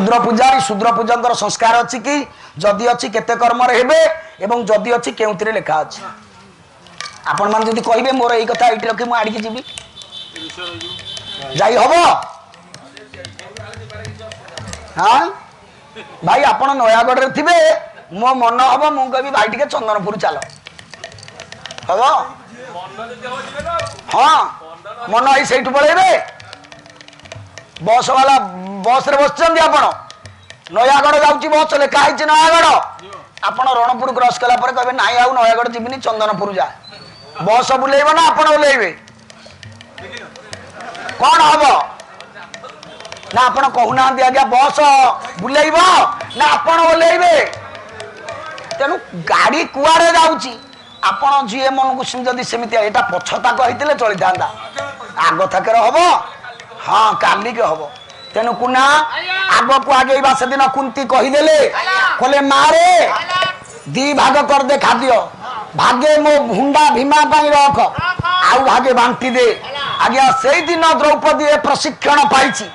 शूद्र पूजारी शूद्र पूजंकर संस्कार अच्छी कि जदि अच्छी केते कर्म हेबे एवं जदि अच्छी केउतिरे लेखा अछि आपण मान जदि कहिबे मोर एई कथा एठी रखि मु आडकी जीबी जाई हबो हां भाई आपण नयागढ़ रे थिबे मो मन हबो मु कहबी भाई टिके चंदनपुर चलो हबो हां मन आई सेठु पळेबे बस वाला बस रे बसचंदी आपण नयागढ़ जाउची बस लेखा आइची नयागढ़ आपण रणपुर क्रॉस कला पर कहबे नाई आउ नयागढ़ जिबिनी चंदनपुर जा बस बुलेइबो ना आपण बुलेइबे कौन हबो ना आपण कहूना दिया बस बुलेइबो ना आपण बुलेइबे तेनु गाड़ी कुआरे जाउची आपण जीए मन को जदी सेमिति एटा पछता कहितले चली थांदा आगो थकेर हबो हां काली के हबो तेनु कुना आगो को आगे बा से दिन कुंती कहिदेले कोले मारे दी भाग कर दे खाद्य भागे मो भुंडा भीमा पाई रख आउ भागे बांटी दे आज्ञा सेई दिन द्रौपदी ए प्रशिक्षण पाइछि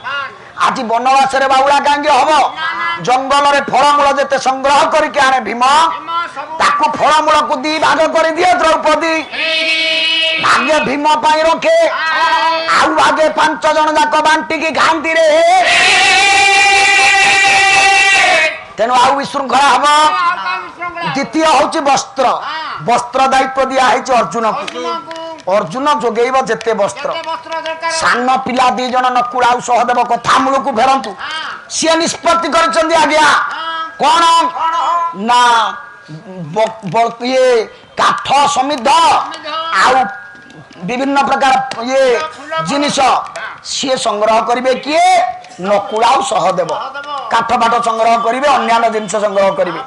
आज बनवास रे बाउला कांगे हबो जंगल रे फळमूल जते संग्रह करके आने भीम ताकू फळमूल को दी भाग कर दिए द्रौपदी भाग्य भीम पाई रखे आउ भागे 5 जन जाक बांटी की खांती रे तेनु आउ विशृंखला हबो द्वितीय होची वस्त्र वस्त्र दायित्व दिया है अर्जुन को अर्जुन जोगेब जेते वस्त्र सान पिला 2 जन नकुलाउ सहदेव कथा मूल को फेरंतु सी निष्पत्ति कर आज्ञा कौन ना ये काठ समिध आउ विभिन्न प्रकार ये जिनिस सी संग्रह करिवे किए नकुलाउ सहदेव काठ पाठ संग्रह करिवे अन्य जिनिस संग्रह करिवे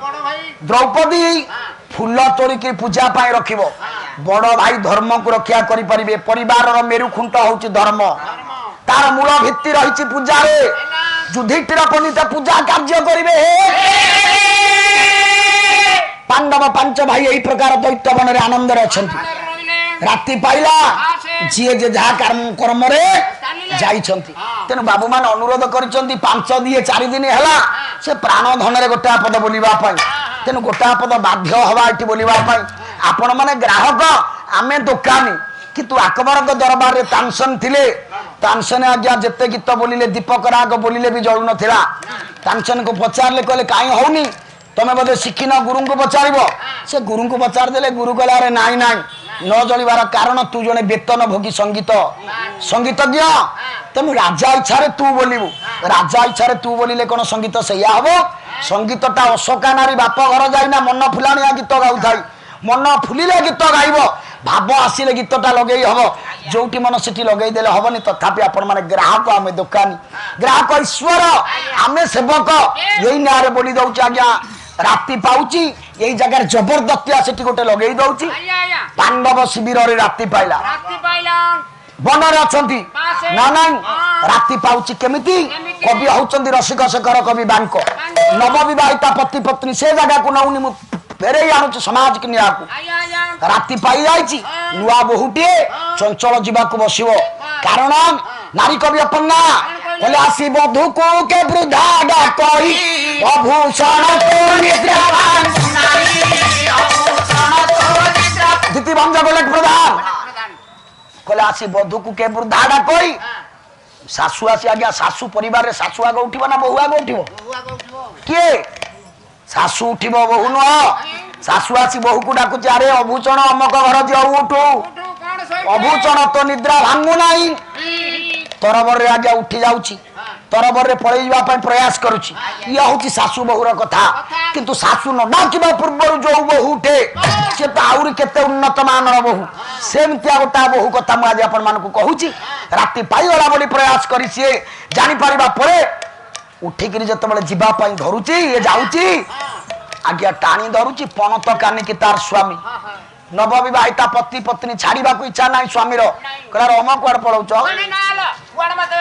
द्रौपदी फूल तोड़ी की पूजा पाई रखिबो बड़ भाई धर्म को रक्षा करि परिबे परिवार रो मेरु खुंट होची धर्म तार मूल भित्ति रहिची पूजा रे युधिष्ठिर पंडित पूजा कार्य करिवे पांडव 5 भाई एही प्रकार दैत्य वन रे आनंद रे अछंती राति पाइला जिए जे जहा कर्म रे जाई छंती तेनु बाबू मान अनुरोध करिसंती 5 दिए 4 दिन हला से प्राण धन रे गोटा पद बोलिबा पाई तेनु गोटा पद बाध्य हवा एठी बोलिबा पाई आपण माने ग्राहक आमे दुकानी किंतु अकबर को दरबार रे तानसन थिले तानसन आज्ञा जत्ते गीत बोलिले दीपक राग बोलिले भी जळु नथिला तानसन को पचारले कहले काई होनी तमे बदे शिखिना गुरु को पचारिबो से गुरु को पचार देले गुरु कहला रे नाई नाई न जळिबार कारण तू जने वेतन भोगी संगीत संगीतज्ञ तमे राजा इच्छा रे तू बोलिबु राजा इच्छा रे तू बोलिले कोन संगीत सैया हबो संगीतटा अशोका नारी बाप घर जाइना मन फुलाणिया गीत गाउथाई मन फुलिले गीत गाइबो भाव आसिले गीतटा लगेई हबो जोटी मन सिटी लगेई देले हबनी तथापि आपण माने ग्राहक आमे दुकानी ग्राहक ईश्वर आमे सेवक एई नारे बोली दउछ आज्ञा राति पाउची एई जगह जबरदस्ती आसिटी गोटे लगेई दउची पांडव शिविर रे राति पाइला वन रे अछंती ना ना राति पाउची केमिति कवि होचंदी रसिक शेखर कवि बांको नव विवाहिता पति पत्नी से जगह को नउनी मु फेरे आनु समाज के निया को राति पाई जाईची नुआ बहुटी चंचल जीवा को बसिबो कारण नारी कवि अपन्ना बोले आसी बधु को के वृद्धा डाकई अभूषण को निद्रावान नारी अभूषण को निद्रा दिति भंजा गोलक प्रधान कहले आसी बधु को के वृद्धा डाकई सासु आसी आज्ञा सासु परिवार रे सासु आगो उठिबो ना बहु आगो उठिबो के सासु उठिबो बहु न सासु आसी बहु को डाकुची अरे अभूषण अमक घर जे उठू अभूषण तो निद्रा भांगु नाही तरबर रे आज्ञा उठी जाउची तरबर रे पळै जावा पय प्रयास करूची या होची सासु बहुर कथा किंतु सासु न डाकिबा पूर्व जो बहु उठे से आउरी केते उन्नत मानर बहु सेमतिया गोटा बहु कथा मु आज आपण मान को कहूची राति पाई गला बोली प्रयास करी से जानि परिबा परे उठी करी जत बळे जीवा पय धरुची ये जाउची आज्ञा टाणी धरुची पणत कानी की तार स्वामी नव विवाहिता पति पत्नी छाड़ीबा को इच्छा नाही स्वामी रो कहला रम कुआड पळौछ नहीं ना कुआड मत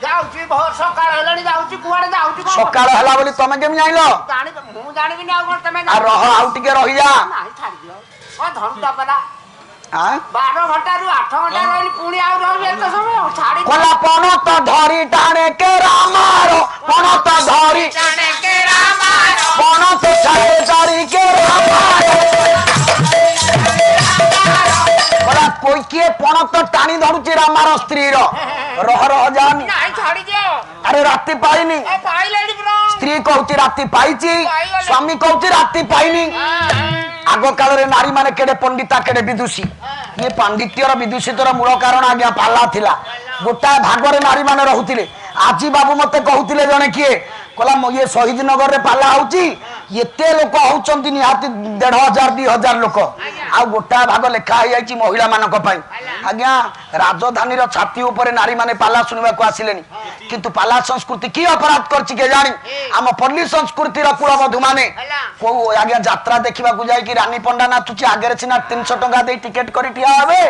जाउची बहुत सकाळ हलणी जाउची कुआड जाउची सकाळ हला बोली तमे केम जाइलो जानि मु जानिबि ना कोन तमे आ रह आउ टिके रहि जा नाही छाड़ी दियो ओ धनटा पला हाँ 12 घंटा रु 8 घंटा रही पुणी आउ रही एत समय छाड़ी कोला पन तो धरी टाणे के रामारो पन तो धरी टाणे के रामारो पन तो छाड़े चारी के रामारो कोला कोई किए पन तो टाणी धरुची रामारो स्त्री रो रह रह जानी नहीं छाड़ी दियो अरे राति पाइनी ए पाइलेडी ब्रो स्त्री कहूची राति पाइची स्वामी कहूची राति पाइनी आग काल रे नारी माने केडे पंडिता केडे विदुषी ये पांडित्यर विदुषितर मूल कारण आज्ञा पाला थिला गोटाए भागरे नारी माने रहुतिले आजी बाबू मते कहूतिले जने किए कहला ये शहीद नगर रे पाला होची एते लोक होचंती निहाती 1500 2000 लोक आ गोटा भाग लेखा है जाईची महिला मानक पई आज्ञा राजधानी रो छाती ऊपर नारी माने पाला सुनिबा को आसिलेनी किंतु पाला संस्कृति की अपराध करछि के जानी आम पल्ली संस्कृति रो कुलबधु माने को आज्ञा यात्रा देखिबा को जाई कि रानी पंडा नाचुची आगे सिना 300 टका दे टिकट करी ठिया हबे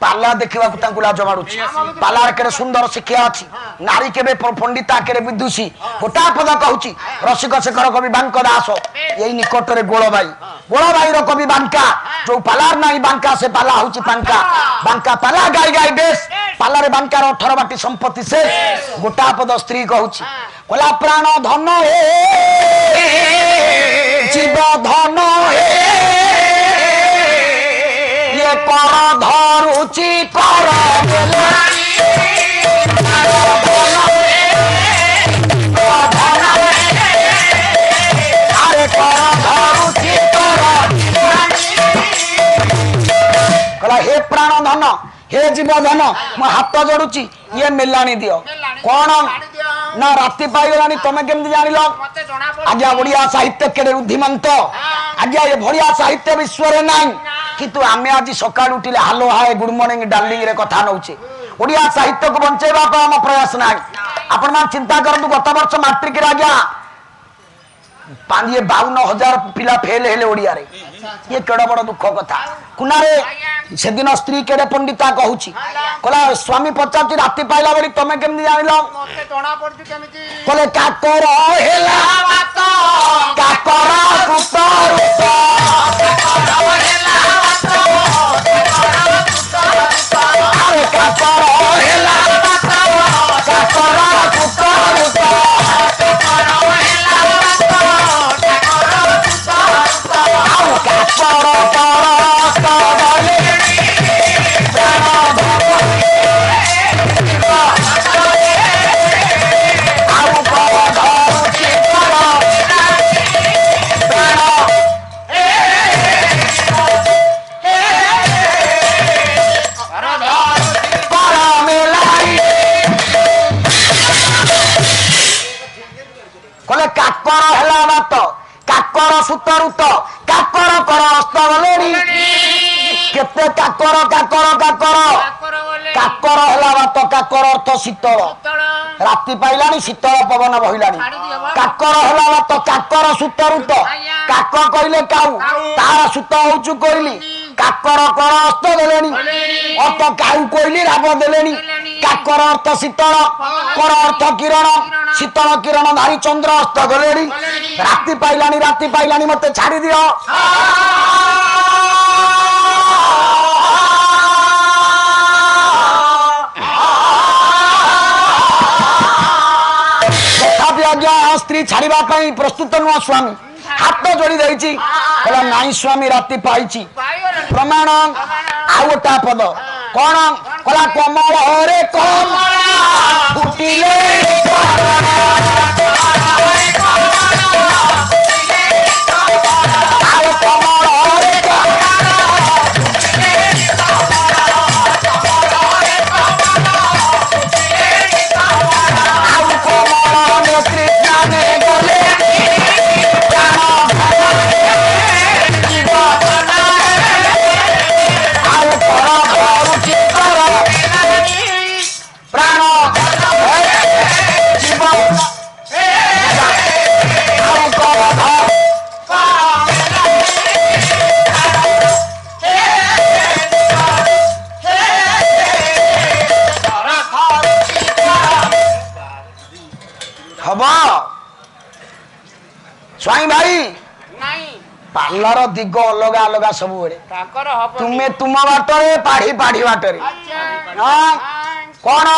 पाला देखिबा को तांकु लाज मारुची पाला केरे सुंदर शिक्षा अछि नारी केबे पंडिता केरे विदुषी गोटा पद कहूची रसिक शेखर कवि बांक दास यही निकट रे गोळबाई रो कवि बांका जो पालार नाही बांका से पाला होची पांका बांका पाला गाई गाई बेस पाला रे बांका रो 18 बाटी संपत्ति से गोटा पद स्त्री कहूची कोला प्राण धन हे जीव धन हे ये कर धरुची कर बेलानी कला हे प्राण धन हे जीव धन मो हाथ जोड़ुची ये मिलानी दियो कौन ना राति पाइगलानी तमे केमती जानिलो मते जणा पड़ आज्ञा ओडिया साहित्य केडे रुद्धिमंत आज्ञा ये भड़िया साहित्य विश्व रे नाही किंतु आमे आज सकाळ उठिले हालो हाय गुड मॉर्निंग डार्लिंग रे कथा नउचे ओडिया साहित्य को बंचेबा को हम प्रयास नाही आपण मान चिंता करंतु गत वर्ष मैट्रिक रे आज्ञा 52,000 पिला फेल हेले ओडिया रे ये केड़ा बड़ दुख कथा कुनारे से दिन स्त्री केड़े पंडिता कहूची कहला स्वामी पचाची राति पाइला बड़ी तमे केमदी जानिलो मते जणा पड़ती केमिति कहले काकर हेला बात काकर कुतर काकर हेला बात अरे काकर हेला बात काकर कुतर काकर हेला बात काकर सुतरुत काकर कर हस्त गलेनी केते काकर काकर काकर काकर हेला बात काकर अर्थ शीतल राति पाइलानी शीतल पवन बहिलानी काकर हेला बात काकर सुतरुत काक कहले काऊ तार सुत होचु कहली काकर कर हस्त देलेनी अर्थ काऊ कहली राग देलेनी काकर अर्थ शीतल कर अर्थ किरण शीतल किरण धारी चंद्र हस्त गलेनी राति पाइलानी मते छाड़ी दियो स्त्री छाड़िबा पई प्रस्तुत नुआ स्वामी हाथ जोड़ी देइची कहला नाई स्वामी राति पाइची प्रमाण आउटा पद कोन कहला कमल हरे कमला फुटिले स्वामी भाई ପାର୍ଲର ଦିଗ ଅଲଗା ଅଲଗା ସବୁବେଳେ ତାଙ୍କର ହବ ତୁମେ ତୁମ ବାଟରେ ପାଢି ପାଢି ବାଟରେ ଆଚ୍ଛା ହଁ କଣ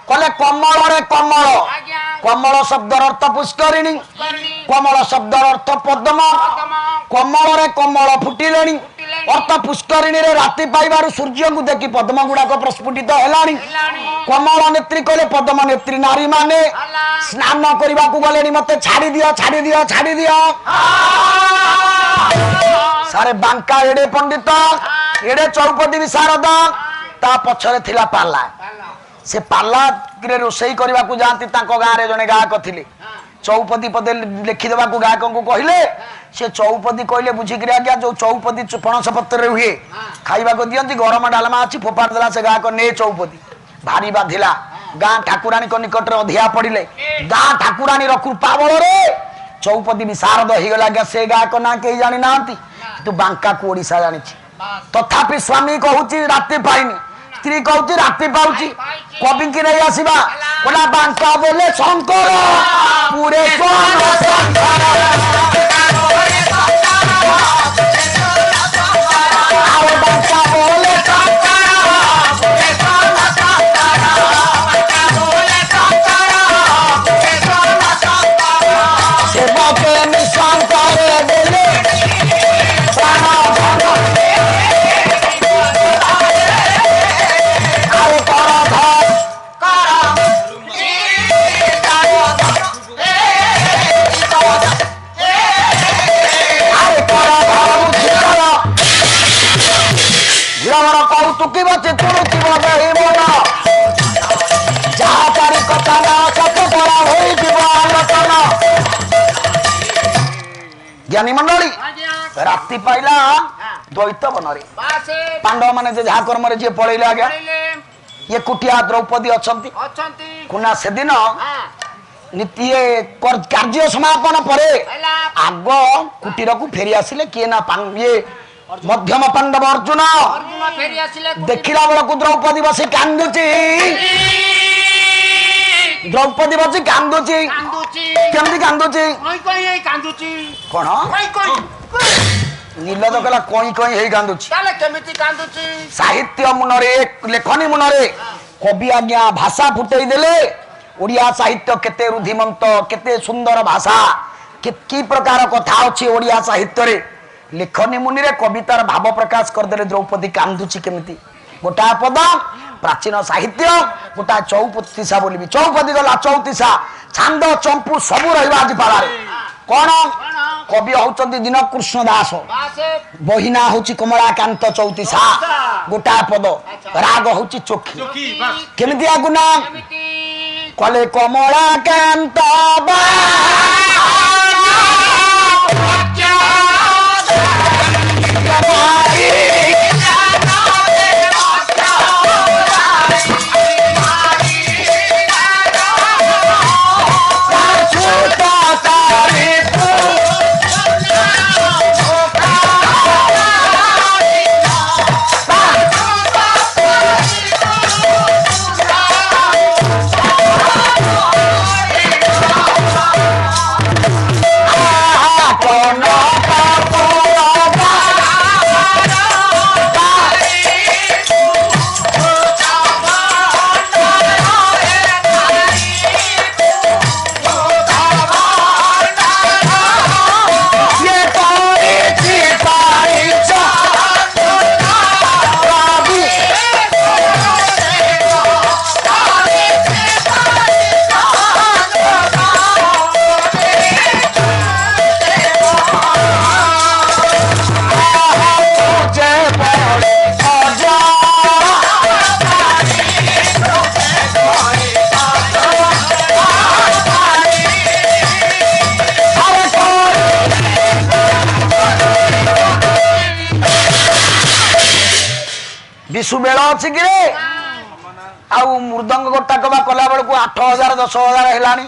କଲେ କମଳରେ କମଳ ଆଜ୍ଞା କମଳ ଶବ୍ଦର ଅର୍ଥ ପୁଷ୍କରିଣୀ କରିନି କମଳ ଶବ୍ଦର ଅର୍ଥ ପଦ୍ମ ପଦମ କମଳରେ କମଳ ଫୁଟିଲେଣି ଫୁଟିଲେଣି। ଅର୍ଥ ପୁଷ୍କରିଣୀରେ ରାତି ପାଇବାରୁ ସୂର୍ଯ୍ୟଙ୍କୁ ଦେଖି ପଦ୍ମ ଗୁଡାକ ପ୍ରସ୍ଫୁଟିତ ହେଲାଣି ହେଲାଣି କମଳ ନେତ୍ରୀ କହିଲେ ପଦ୍ମ ନେତ୍ରୀ ନାରୀ ମାନେ ହେଲା ସ୍ନାନ କରିବାକୁ ଗଲେଣି ମତେ ଛାଡି ଦିଅ ଛାଡି ଦିଅ ଛାଡି ଦିଅ ସାରେ ବାଙ୍କା ଏଡେ ପଣ୍ଡିତ ଏଡେ ଚୌପଦୀ ବିଶାରଦ ତା ପଛରେ ଥିଲା ପାଲା ସେ ପାଲାରେ ରୋଷେଇ କରିବାକୁ ଯାଆନ୍ତି ତାଙ୍କ ଗାଁରେ ଜଣେ ଗାୟକ ଥିଲେ ଚୌପଦୀ ପଦେ ଲେଖିଦେବାକୁ ଗାୟକଙ୍କୁ କହିଲେ ସେ ଚୌପଦୀ କହିଲେ ବୁଝିକିରି ଆଜ୍ଞା ଯୋଉ ଚୌପଦୀ ପଣସ ପତ୍ରରେ ହୁଏ ଖାଇବାକୁ ଦିଅନ୍ତି ଗରମ ଡାଲମା ଅଛି ଫୋପାଡ଼ି ଦେଲା ସେ ଗାୟକ ନେ ଚୌପଦୀ ଭାରି ବାଧିଲା ଗାଁ ଠାକୁରାଣୀଙ୍କ ନିକଟରେ ଅଧିଆ ପଡିଲେ ଗାଁ ଠାକୁରାଣୀର କୃପା ବଳରେ ଚୌପଦୀ ବିଶାରଦ ହେଇଗଲା ଆଜ୍ଞା ସେ ଗାୟକ ନାଁ କେହି ଜାଣି ନାହାନ୍ତି କିନ୍ତୁ ବାଙ୍କାକୁ ଓଡିଶା ଜାଣିଛି ତଥାପି ସ୍ୱାମୀ କହୁଛି ରାତି ପାଇନି ସ୍ତ୍ରୀ କହୁଛି ରାତି ପାଉଛି କବିଙ୍କି ନେଇ ଆସିବା କହିଲା ବାଙ୍କା ବୋଲେ ଶଙ୍କର ପୁରେ ଆଉ ବାଙ୍କା ବୋଲେ ସେ ମତେ ନିଶଙ୍କରେ ଦେଲେ ପ୍ରାଣ ଧନ ଆଉ କର ଧନ କୌତୁକିବ ଚିତୁଣୁଥିବ ଦେହି ମନ ଯାହା ଚାରି କଥା ସତ ପରା ହୋଇଥିବ ଆଲୋଚନ ଜ୍ଞାନୀ ମଣ୍ଡଳୀ ରାତି ପାଇଲା ଦ୍ୱୈତ ବନରେ ବାସେ ପାଣ୍ଡବ ମାନେ ଯେ ଯାହା କର୍ମରେ ଯିଏ ପଳେଇଲେ ଆଜ୍ଞା ପଡ଼ିଲେ ଇଏ କୁଟିଆ ଦ୍ରୌପଦୀ ଅଛନ୍ତି ଅଛନ୍ତି କୁନା ସେଦିନ ହଁ ଇଏ କାର୍ଯ୍ୟ ସମାପନ ପରେ ହେଲା ଆଗ କୁଟୀରକୁ ଫେରି ଆସିଲେ କିଏ ନା ଇଏ ମଧ୍ୟମ ପାଣ୍ଡବ ଅର୍ଜୁନ ଅର୍ଜୁନ ଫେରି ଆସିଲେ ଦେଖିଲା ବେଳକୁ ଦ୍ରୌପଦୀ ବସି କାନ୍ଦୁଛି ଦ୍ରୌପଦୀ ବସି କାନ୍ଦୁଛି କାନ୍ଦୁଛି କେମିତି କାନ୍ଦୁଛି କଇଁ କଇଁ ହେଇ କାନ୍ଦୁଛି କଣ କଇଁ କଇଁ ନିଲଦ କଲା କଇଁ କଇଁ ହେଇ କାନ୍ଦୁଛି ତାହେଲେ କେମିତି କାନ୍ଦୁଛି ସାହିତ୍ୟ ମୁନରେ ଲେଖନୀ ମୁନରେ କବି ଆଜ୍ଞା ଭାଷା ଫୁଟେଇ ଦେଲେ ଓଡିଆ ସାହିତ୍ୟ କେତେ ରୁଧିମନ୍ତ କେତେ ସୁନ୍ଦର ଭାଷା କି ପ୍ରକାର କଥା ଅଛି ଓଡିଆ ସାହିତ୍ୟରେ ଲେଖନୀ ମୁନିରେ କବିତାର ଭାବ ପ୍ରକାଶ କରିଦେଲେ ଦ୍ରୌପଦୀ କାନ୍ଦୁଛି କେମିତି ଗୋଟା ପଦ ପ୍ରାଚୀନ ସାହିତ୍ୟ ଗୋଟା ଚୌପତିଶା ବୋଲିବି ଚୌପଦୀ ଗଲା ଚୌତିଶା ଛାନ୍ଦ ଚମ୍ପୁ ସବୁ ରହିବା ଆଜି ପାଳାରେ କଣ କବି ହଉଛନ୍ତି ଦୀନକୃଷ୍ଣ ଦାସ ବାସେ ବହି ନାଁ ହଉଛି କମଳାକାନ୍ତ ଚୌତିଶା ଗୋଟା ପଦ ରାଗ ହଉଛି ଚୋଖି କେମିତି ଆଗୁ ନା କେମିତି କଲେ କମଳାକାନ୍ତ ବିଶୁ ବେଳ ଅଛି କି ଆଉ ମୃଦଙ୍ଗ ଗୋଟାକ ବା କଲା ବେଳକୁ 8,000 10,000 ହେଲାଣି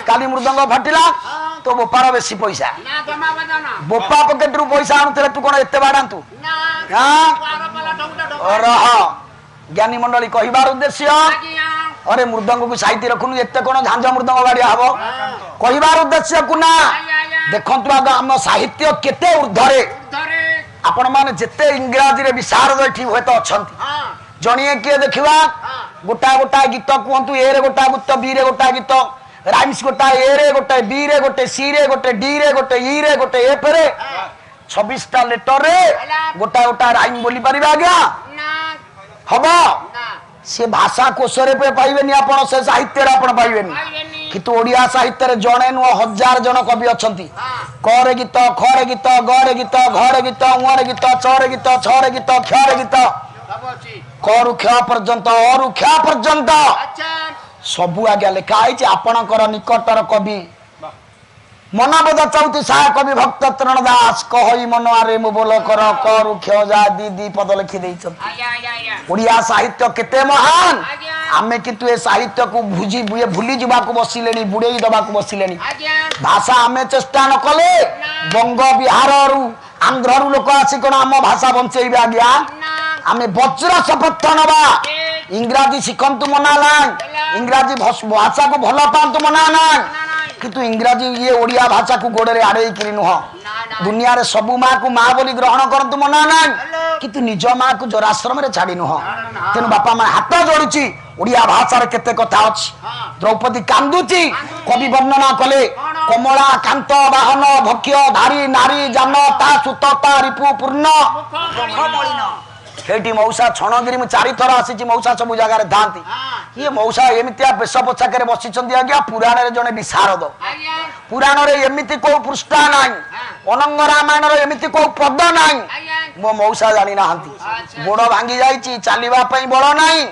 କାଲି ମୃଦଙ୍ଗ ଫାଟିଲା ତୋ ବୋପାର ବେଶୀ ପଇସା ନା ଜମା ବଦନ ବୋପା ପକେଟରୁ ପଇସା ଆଣୁଥିଲେ ତୁ କଣ ଏତେ ବାଡ଼ାନ୍ତୁ ନା ହଁ ପାର ପାଲା ଢୋକଟା ଢୋକ ରହ ଜ୍ଞାନୀ ମଣ୍ଡଳୀ କହିବାର ଉଦ୍ଦେଶ୍ୟ ଆଜ୍ଞା अरे मृदंग को साहित्य रखुनु एते कोन झांझ मृदंग बाड़िया हबो कहिबार उद्देश्य कुना आया आया ଦେଖନ୍ତୁ ଆଗ ଆମ ସାହିତ୍ୟ କେତେ ଉର୍ଦ୍ଧ୍ୱରେ ଆପଣ ମାନେ ଯେତେ ଇଂରାଜୀରେ ବିଶାରଦ ଏଠି ହୁଏତ ଅଛନ୍ତି ଜଣିଏ କିଏ ଦେଖିବା ଗୋଟା ଗୋଟା ଗୀତ କୁହନ୍ତୁ ଏ ରେ ଗୋଟା ଗୀତ ବି ରେ ଗୋଟା ଗୀତ ରାଇମ୍ସ ଗୋଟା ଏ ରେ ଗୋଟେ ବି ରେ ଗୋଟେ ସି ରେ ଗୋଟେ ଡି ରେ ଗୋଟେ ଇ ରେ ଗୋଟେ ଏଫ ରେ 26ଟା ଲେଟର ରେ ଗୋଟା ଗୋଟା ରାଇମ बोली परिबा आज्ञा हबो से भाषा कोशरे पे पाइबेनी आपण से साहित्य रे आपण पाइबेनी किंतु ओडिया साहित्य रे जणे नु 1000 जन कवि अछंती करे गीत खरे गीत गरे गीत घरे गीत उरे गीत चरे गीत छरे गीत खरे गीत करु ख पर्यंत अरु ख पर्यंत सबु आज्ञा लिखा है आपणकर निकटर कवि मनाबद चौथी साहा कवि भक्त तरण दास कहि मन आरे मु बोल कर करु ख जा दी दी पद लिखि देइछन ओडिया साहित्य केते महान आमे किंतु ए साहित्य को भूली जीवा को बसिलेनी बुड़ेई दबा को बसिलेनी भाषा आमे चेष्टा न कले बंग बिहार रु आंध्र रु लोक आसी कोन आम भाषा बंचेइबे आज्ञा आमे वज्र शपथ नबा इंग्राजी शिखंतु मना ना इंग्राजी भाषा को भल पांतु मना ना किंतु इंग्राजी ये ओडिया भाषा को गोड़े आड़े कि नुह दुनिया रे सबु माँ को माँ बोली ग्रहण करतु मना ना किंतु निज माँ को जराश्रम रे छाड़ी नुह तेणु बापा माँ हाथ जोड़ुची ओडिया भाषा रे केते कथा अछि द्रौपदी कांदुची कवि वर्णना कले कमला कांत वाहन भक्ष्य धारी नारी जान ता सुत ता रिपु पूर्ण हेटी मौसा छणगिरी मु 4 थर आसी मौसा सब जगह रे थांती ये मौसा एमितिया बेश पोछाक रे बसिचंदी आज्ञा पुराण रे जने विशारद पुराण रे एमिति को पृष्ठा नाही अनंग रामायण रे एमिति को पद नाही मो मौसा जानि नाहंती गोड़ भांगी जाईची चालीबा पई बळ नाही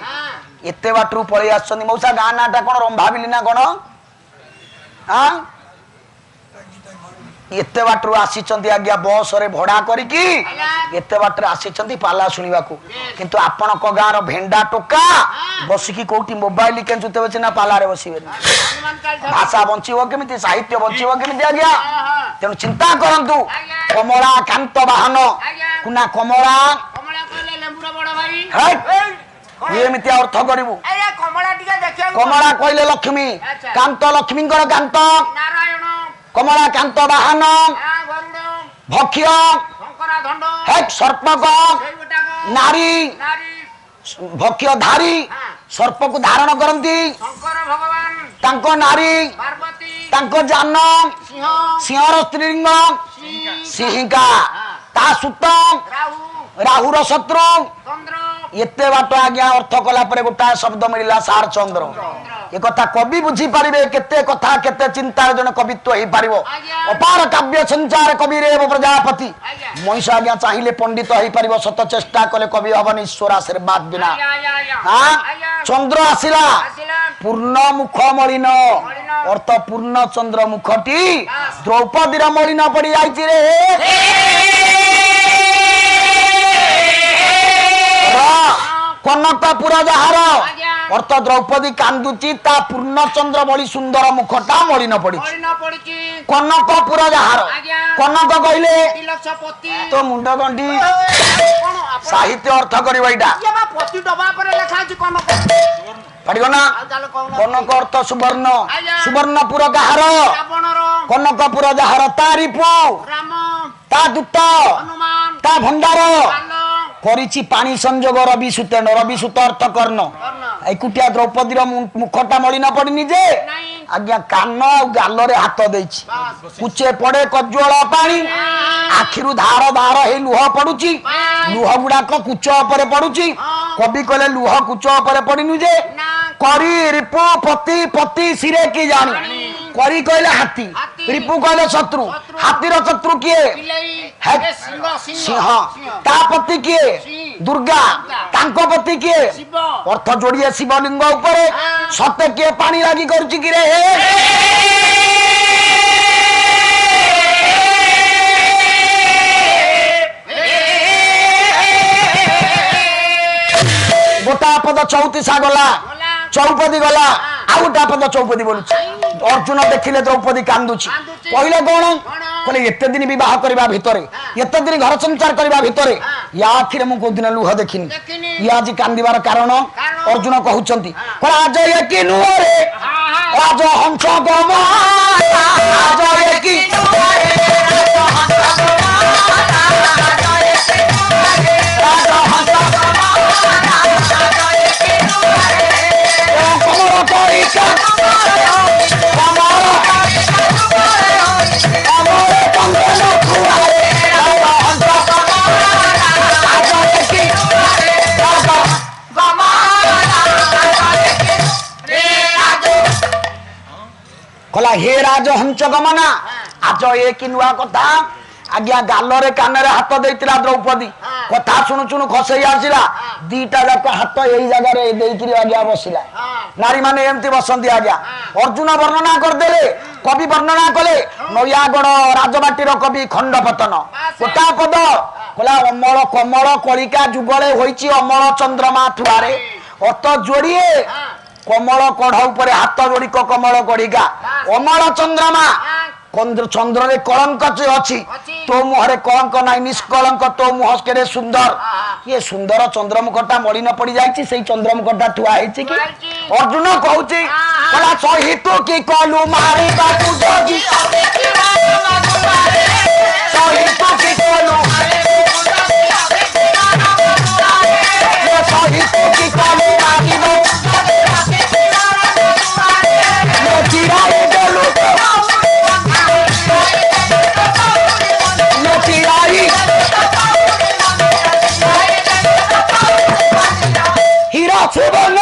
एते बाटरू पळी आछंदी मौसा गां नाटा कोन रंभाबिली ना कोन हां एते बाटरू आसीचंदी आज्ञा बस रे भड़ा करिकी एते बाटर आसीचंदी पाला सुनिबा को किंतु आपण को गां रो भेंडा टोका बसिकी कोठी मोबाइल केंचुते बचिना पाला रे बसिबे भाषा बंचिबो केमिति साहित्य बंचिबो केमिति आज्ञा तेनु चिंता करंतु कमला कांत वाहन कुना कमला कहले लेंबुरा बड़ भाई एमिति अर्थ करिवु अरे कमला टिका देखिया कमला कहले लक्ष्मी कांत लक्ष्मी कर कांत नारायण कमला कांत वाहन भक्ष्य हेक सर्पक नारी भक्ष्य धारी सर्प को धारण करती तांको नारी तांको जान सिंहर स्त्रीलिंग सिंहिका ता सुत राहुर शत्रु एते बाट आज्ञा अर्थ कला परे गोटा शब्द मिलला सार चंद्र ए कथा कवि बुझी पारिबे केते कथा केते चिंता जन कवित्व ही पारिबो अपार काव्य संचार कवि रे प्रजापति मनीष आज्ञा चाहिए पंडित ही पारिबो सत चेष्टा कले कवि हवन ईश्वर आशीर्वाद बिना हां चंद्र आसिला पूर्ण मुख मलिन अर्थ पूर्ण चंद्र मुखटी द्रौपदी रा मलिन पड़ी आइछि रे कनकपुर जहार अर्थ द्रौपदी कांदुची ता पूर्ण चंद्र बड़ी सुंदर मुखटा मलिन पड़ी कनकपुर जहार कनक कहले तो मुंड गंडी साहित्य अर्थ करबा इटा पड़िगो ना कनक अर्थ सुवर्ण सुवर्णपुर जहार कनकपुर जहार तारिपु ता दूत ता भंडार करिछि पानी संजोग रवि सुत अर्थ कर्ण एकुटिया द्रौपदी मुखटा मलिन पड़नी जे आज्ञा कान गाल रे हाथ देछि कुचे पड़े कज्वल पानी आखिरु धार धार हे लुह पडुची लुह गुडा को कुच ऊपर पडुची कवि कहले लुह कुच ऊपर पड़नी जे करी रिपु पति पति सिरे की जानी करी कहले हाथी रिपु कहले शत्रु हाथीर शत्रु किए सिंह ता पति किए दुर्गा तांको पति किए अर्थ जोड़िए शिवलिंग ऊपर सते किए पानी लागी करूची कि रे गोटा पद 34 गला चौपदी गला आ गोटा पद चौपदी बोलुछ अर्जुन देखिले द्रौपदी कांदुची कहले कोन कहले एते दिन विवाह करबा भितरे एते दिन घर संसार करबा भितरे या आखिर मु को दिन लुह देखिनी या आज कांदिबार कारण अर्जुन कहउचंती कहला आज ये कि नुह रे आज हंस गमा आज ये कि हे राज हंस गमना आज ए कि नुआ कथा आज्ञा गालरे काନରେ हाथ ଦେଇଥିଲା द्रौपदी कथा शुणु शुणु खसई आसिला दीटा जाक हाथ एई जगह रे देइकिरी आज्ञा बसिला नारी माने एमती बसंती आज्ञा अर्जुन वर्णना करदेले कवि वर्णना कले नयागढ़ राजबाटीर कवि खंडपतन कोटा पद कला अमल कमल कलिका जुगले होईची अमल चंद्रमा थुआरे अत जोड़िए कमल कढ़ उपरे हाथ जोड़िक कमल कड़िका अमल चंद्रमा चंद्र रे कलंक अच्छी तो मुहरे कलंक नाई निष्कलंक तो मुह के सुंदर ये सुंदर चंद्रमुखटा मलिन पड़ जाइए से चंद्रमुखटा थुआ कि अर्जुन कहूँ सहित कि कलु मारी सहित कि कलु सहित कि कलु हीरा सुवर्ण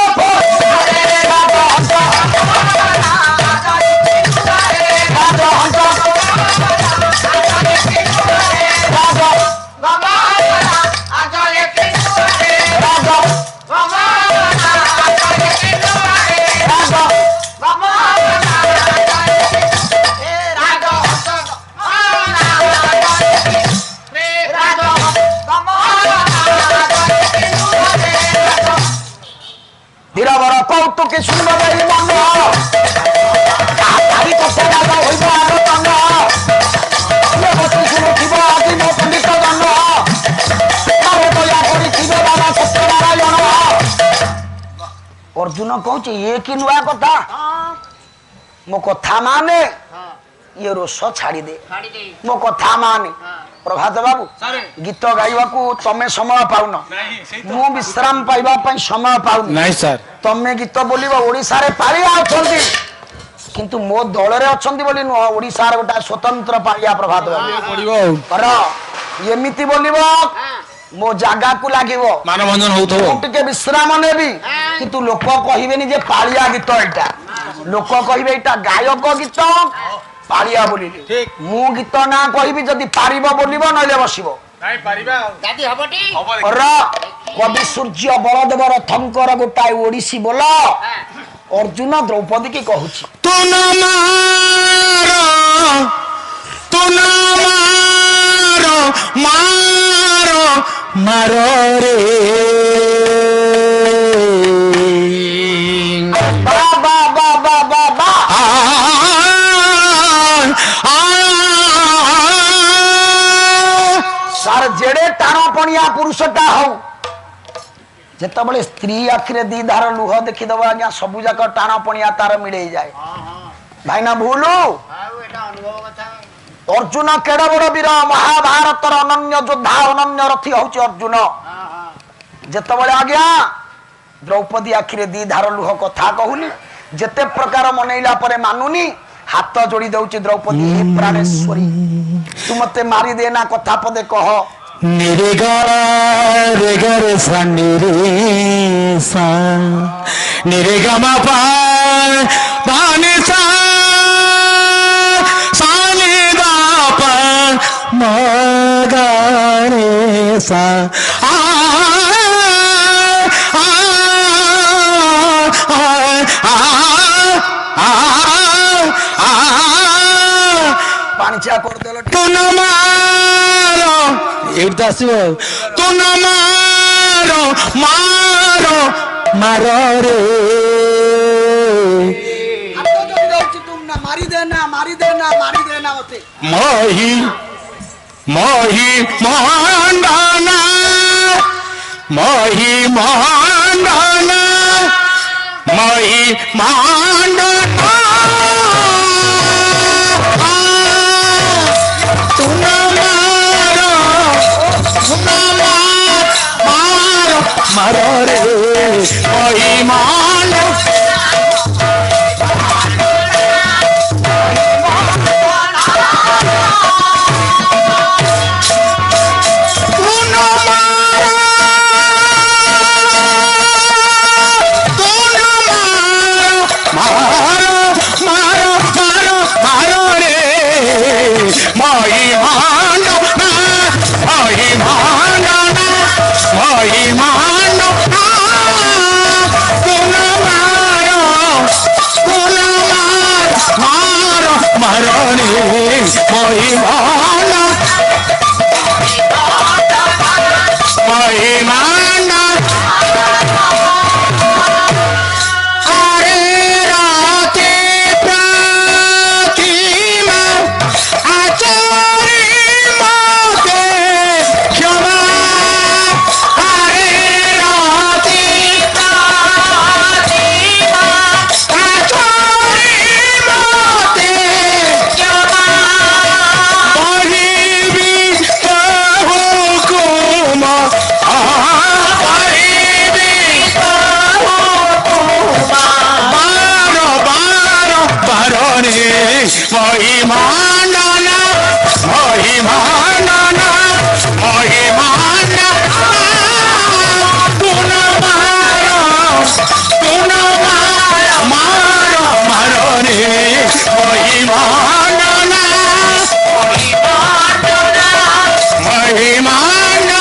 धीरवर कौतुक सुंदर मन अर्जुन कहूँ ये कि नुआ कथा मो कथा माने ये रोष छाड़ी दे मो कथा माने प्रभात बाबू गीत गाइबा तमें समय पाउन मु विश्राम पाइबा समय पाउन नहीं सर तमें गीत बोलिबो ओडिसा रे पालिया अछंती किंतु मो दल रे अछंती बोली नुह ओडिसा रे गोटा स्वतंत्र पालिया प्रभात बाबू पड़िबो पर एमिति बोलिबो मो जागा को लागिबो मानभंजन होउथबो टिके विश्राम नेबी किंतु लोक कहिबेनी जे पालिया गीत एटा लोक कहिबे एटा गायक गीत पालिया बोलिले मु गीत ना कहबी जदि पारिबो बोलिबो नले बसिबो नहीं पारिबा दादी हबटी र कवि सूर्य बलदेव रथंकर गोटाए ओडिसी बोल अर्जुन द्रौपदी की कहूची तू न मारो मारो रे बाबा बाबा बाबा सार जेड़े टाण पणिया पुरुषटा हौ जेतबले स्त्री आखिरे दी धार लुह देखिदब आज्ञा सबु जाक टाण पणिया तार मिले जाए भाईना भूलु अर्जुन केड़ बड़ वीर महाभारतर अनन्य योद्धा अनन्य रथी हूँ अर्जुन जेतबले आज्ञा द्रौपदी आखिरे दी धार लुह कथा कहूनी जेते प्रकार मनैला परे मानुनी हाथ जोड़ी दउची द्रौपदी हे प्राणेश्वरी तू मते मारी देना कथा पदे कह निरे रे सा निरे गमा पानी सा सानी दा पा मगा रे सा पाणिचा कर देलो तू न मारो एट आसो तू न मारो मारो रे तुम ना मारी देना मते मोही मोहंडाना मोही मोहंडाना मोही मोहंडाना मारो रे कोई मान मारो ମହିମାଣ୍ଡନା ମହିମାଣ୍ଡନା ମହିମାଣ୍ଡନା ତୁନ ମାର ମାରରେ ମହିମାଣ୍ଡନା ମହିମାଣ୍ଡନା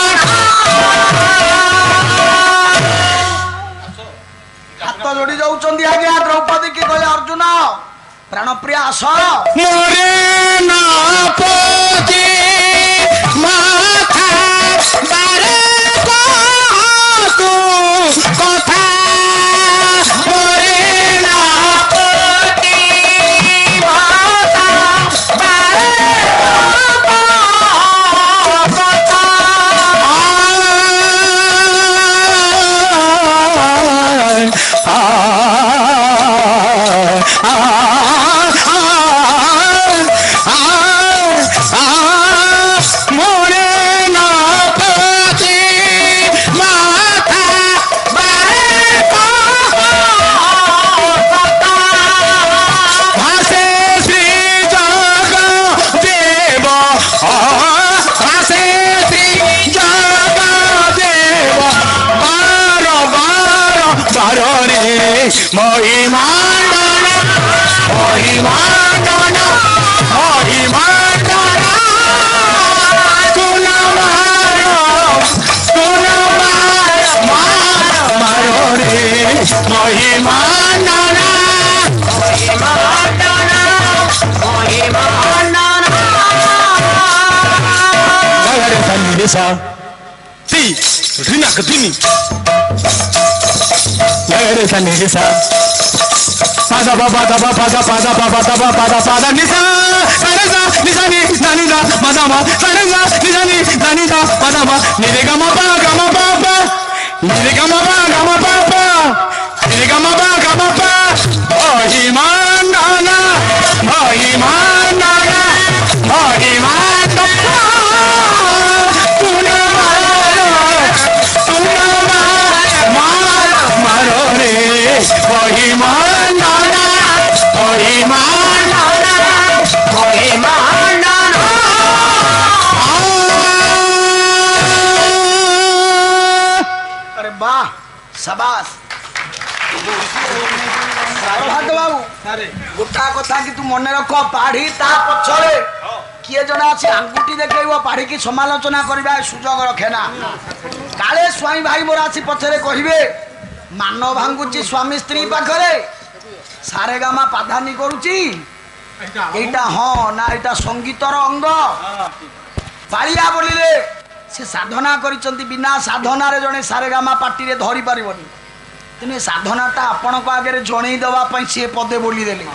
ହାତ ଯୋଡି ଯାଉଛନ୍ତି ଆଜ୍ଞା ଦ୍ରୌପଦୀ କି କହିଲେ ଅର୍ଜୁନ ପ୍ରାଣପ୍ରିୟ ଆସ মোরে না পতি মাথা বারে কতু কথা মোরে না পতি মাথা বারে কথা মোরে না পতি মাথা বারে কথা ভাসে শ্রী জগ দেব ভাসে শ্রী জগ দেব বার বার বারে মহিমাণ্ডনা মহিমাণ্ডনা মহিমাণ্ডনা তুন মার রে মহিমাণ্ডনা Gagare sani desa ti rina kadini Gagare sani desa pada baba daba pada pada baba daba pada pada nisa sareza nisani nanida madama sareza nisani nanida madama nirega mapa gama papa nirega mapa gama papa nirega mapa gama papa Mahimandana Mahimandana Mahimandana Marore Mahimandana Mahimandana Mahimandana अरे वाह शाबाश ଭାଗ ବାବୁ ଗୋଟା କଥା କି ତୁ ମନେ ରଖ ପାଢି ତା ପଛରେ କିଏ ଜଣେ ଅଛି ଆଙ୍ଗୁଠି ଦେଖେଇବ ପାଢିକି ସମାଲୋଚନା କରିବା ସୁଯୋଗ ରଖେ ନା କାଳେ ସ୍ୱାଇଁ ଭାଇ ମୋର ଆସି ପଛରେ କହିବେ ମାନ ଭାଙ୍ଗୁଛି ସ୍ୱାମୀ ସ୍ତ୍ରୀ ପାଖରେ ସାରେଗାମା ପାଧାନି କରୁଛି ଏଇଟା ହଁ ନା ଏଇଟା ସଙ୍ଗୀତର ଅଙ୍ଗ ପାଳିଆ ବୋଲିଲେ ସେ ସାଧନା କରିଛନ୍ତି ବିନା ସାଧନାରେ ଜଣେ ସାରେଗାମା ପାଟିରେ ଧରି ପାରିବନି ତେଣୁ ଏ ସାଧନାଟା ଆପଣଙ୍କ ଆଗରେ ଜଣେଇ ଦେବା ପାଇଁ ସିଏ ପଦେ ବୋଲିଦେଲେ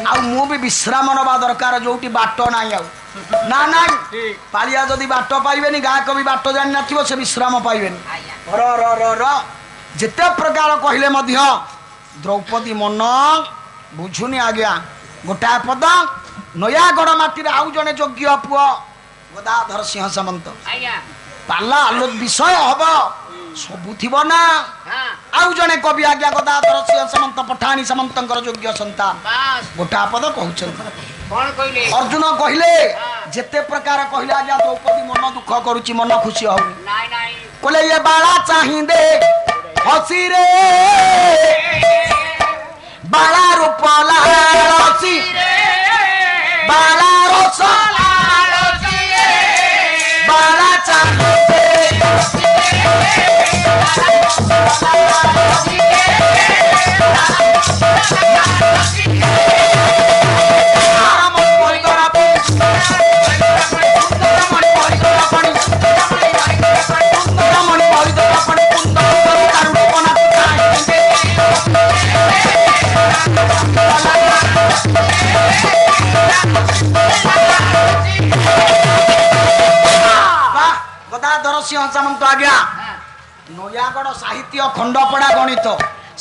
ଆଉ ମୁଁ ବି ବିଶ୍ରାମ ନେବା ଦରକାର ଯୋଉଠି ବାଟ ନାହିଁ ଆଉ ନା ନାଇଁ ପାଳିଆ ଯଦି ବାଟ ପାଇବେନି ଗାୟକ ବି ବାଟ ଜାଣିନଥିବ ସେ ବିଶ୍ରାମ ପାଇବେନି ର ର ର ର ଯେତେ ପ୍ରକାର କହିଲେ ମଧ୍ୟ ଦ୍ରୌପଦୀ ମନ ବୁଝୁନି ଆଜ୍ଞା ଗୋଟାଏ ପଦ ନୟାଗଡ଼ ମାଟିରେ ଆଉ ଜଣେ ଯୋଗ୍ୟ ପୁଅ ଗଦାଧର ସିଂହ ସାମନ୍ତ ପାଲା ଆଲୋକ ବିଷୟ ହବ ସବୁ ଥିବ ନା ଆଉ ଜଣେ କବି ଆଜ୍ଞା ଗଦାଧର ସିଂହ ସାମନ୍ତ ପଠାଣି ସାମନ୍ତଙ୍କର ଯୋଗ୍ୟ ସନ୍ତାନ ଗୋଟା ପଦ କହୁଛନ୍ତି ଅର୍ଜୁନ କହିଲେ ଯେତେ ପ୍ରକାର କହିଲେ ଆଜ୍ଞା ଦ୍ରୌପଦୀ ମନ ଦୁଃଖ କରୁଛି ମନ ଖୁସି ହଉନି କହିଲେ ଏ ବାଳା ଚାହିଁଦେ ହସିରେ ବାଳା ରୂପ ଲାଳସି ବାଳା ରସ ବାଳା ଚାହିଁଦେ ଗଦାଧର ସିଂହ ସାମନ୍ତ ଆଜ୍ଞା ନୟାଗଡ଼ ସାହିତ୍ୟ ଖଣ୍ଡପଡ଼ା ଗଣିତ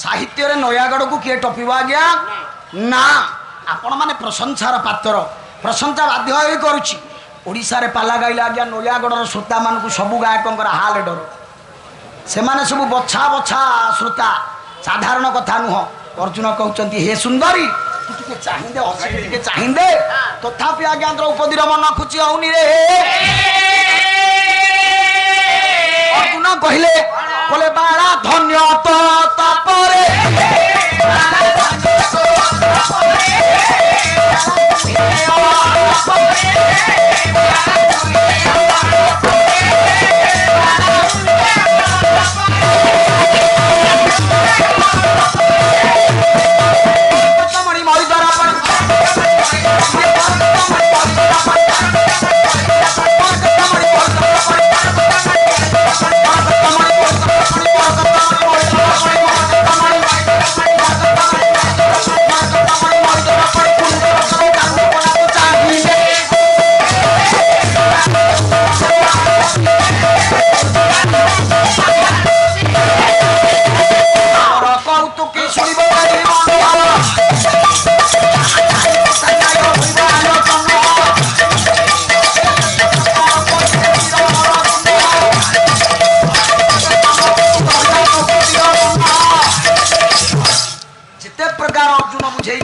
ସାହିତ୍ୟରେ ନୟାଗଡ଼କୁ କିଏ ଟପିବ ଆଜ୍ଞା ନା ଆପଣମାନେ ପ୍ରଶଂସାର ପାତ୍ର ପ୍ରଶଂସା ବାଧ୍ୟ ହୋଇ କରୁଛି ଓଡ଼ିଶାରେ ପାଲା ଗାଇଲେ ଆଜ୍ଞା ନୟାଗଡ଼ର ଶ୍ରୋତାମାନଙ୍କୁ ସବୁ ଗାୟକଙ୍କର ହାଲ ଡର ସେମାନେ ସବୁ ବଛା ବଛା ଶ୍ରୋତା ସାଧାରଣ କଥା ନୁହଁ ଅର୍ଜୁନ କହୁଛନ୍ତି ହେ ସୁନ୍ଦରୀ ଟିକେ ଚାହିଁଦେ ହସିକି ଟିକେ ଚାହିଁଦେ ତଥାପି ଆଜ୍ଞା ଦ୍ରୌପଦୀର ମନ ଖୁଚି ହଉନି ରେ। ଅର୍ଜୁନ କହିଲେ ବାଳା ଧନ୍ୟ ତ ତାପରେ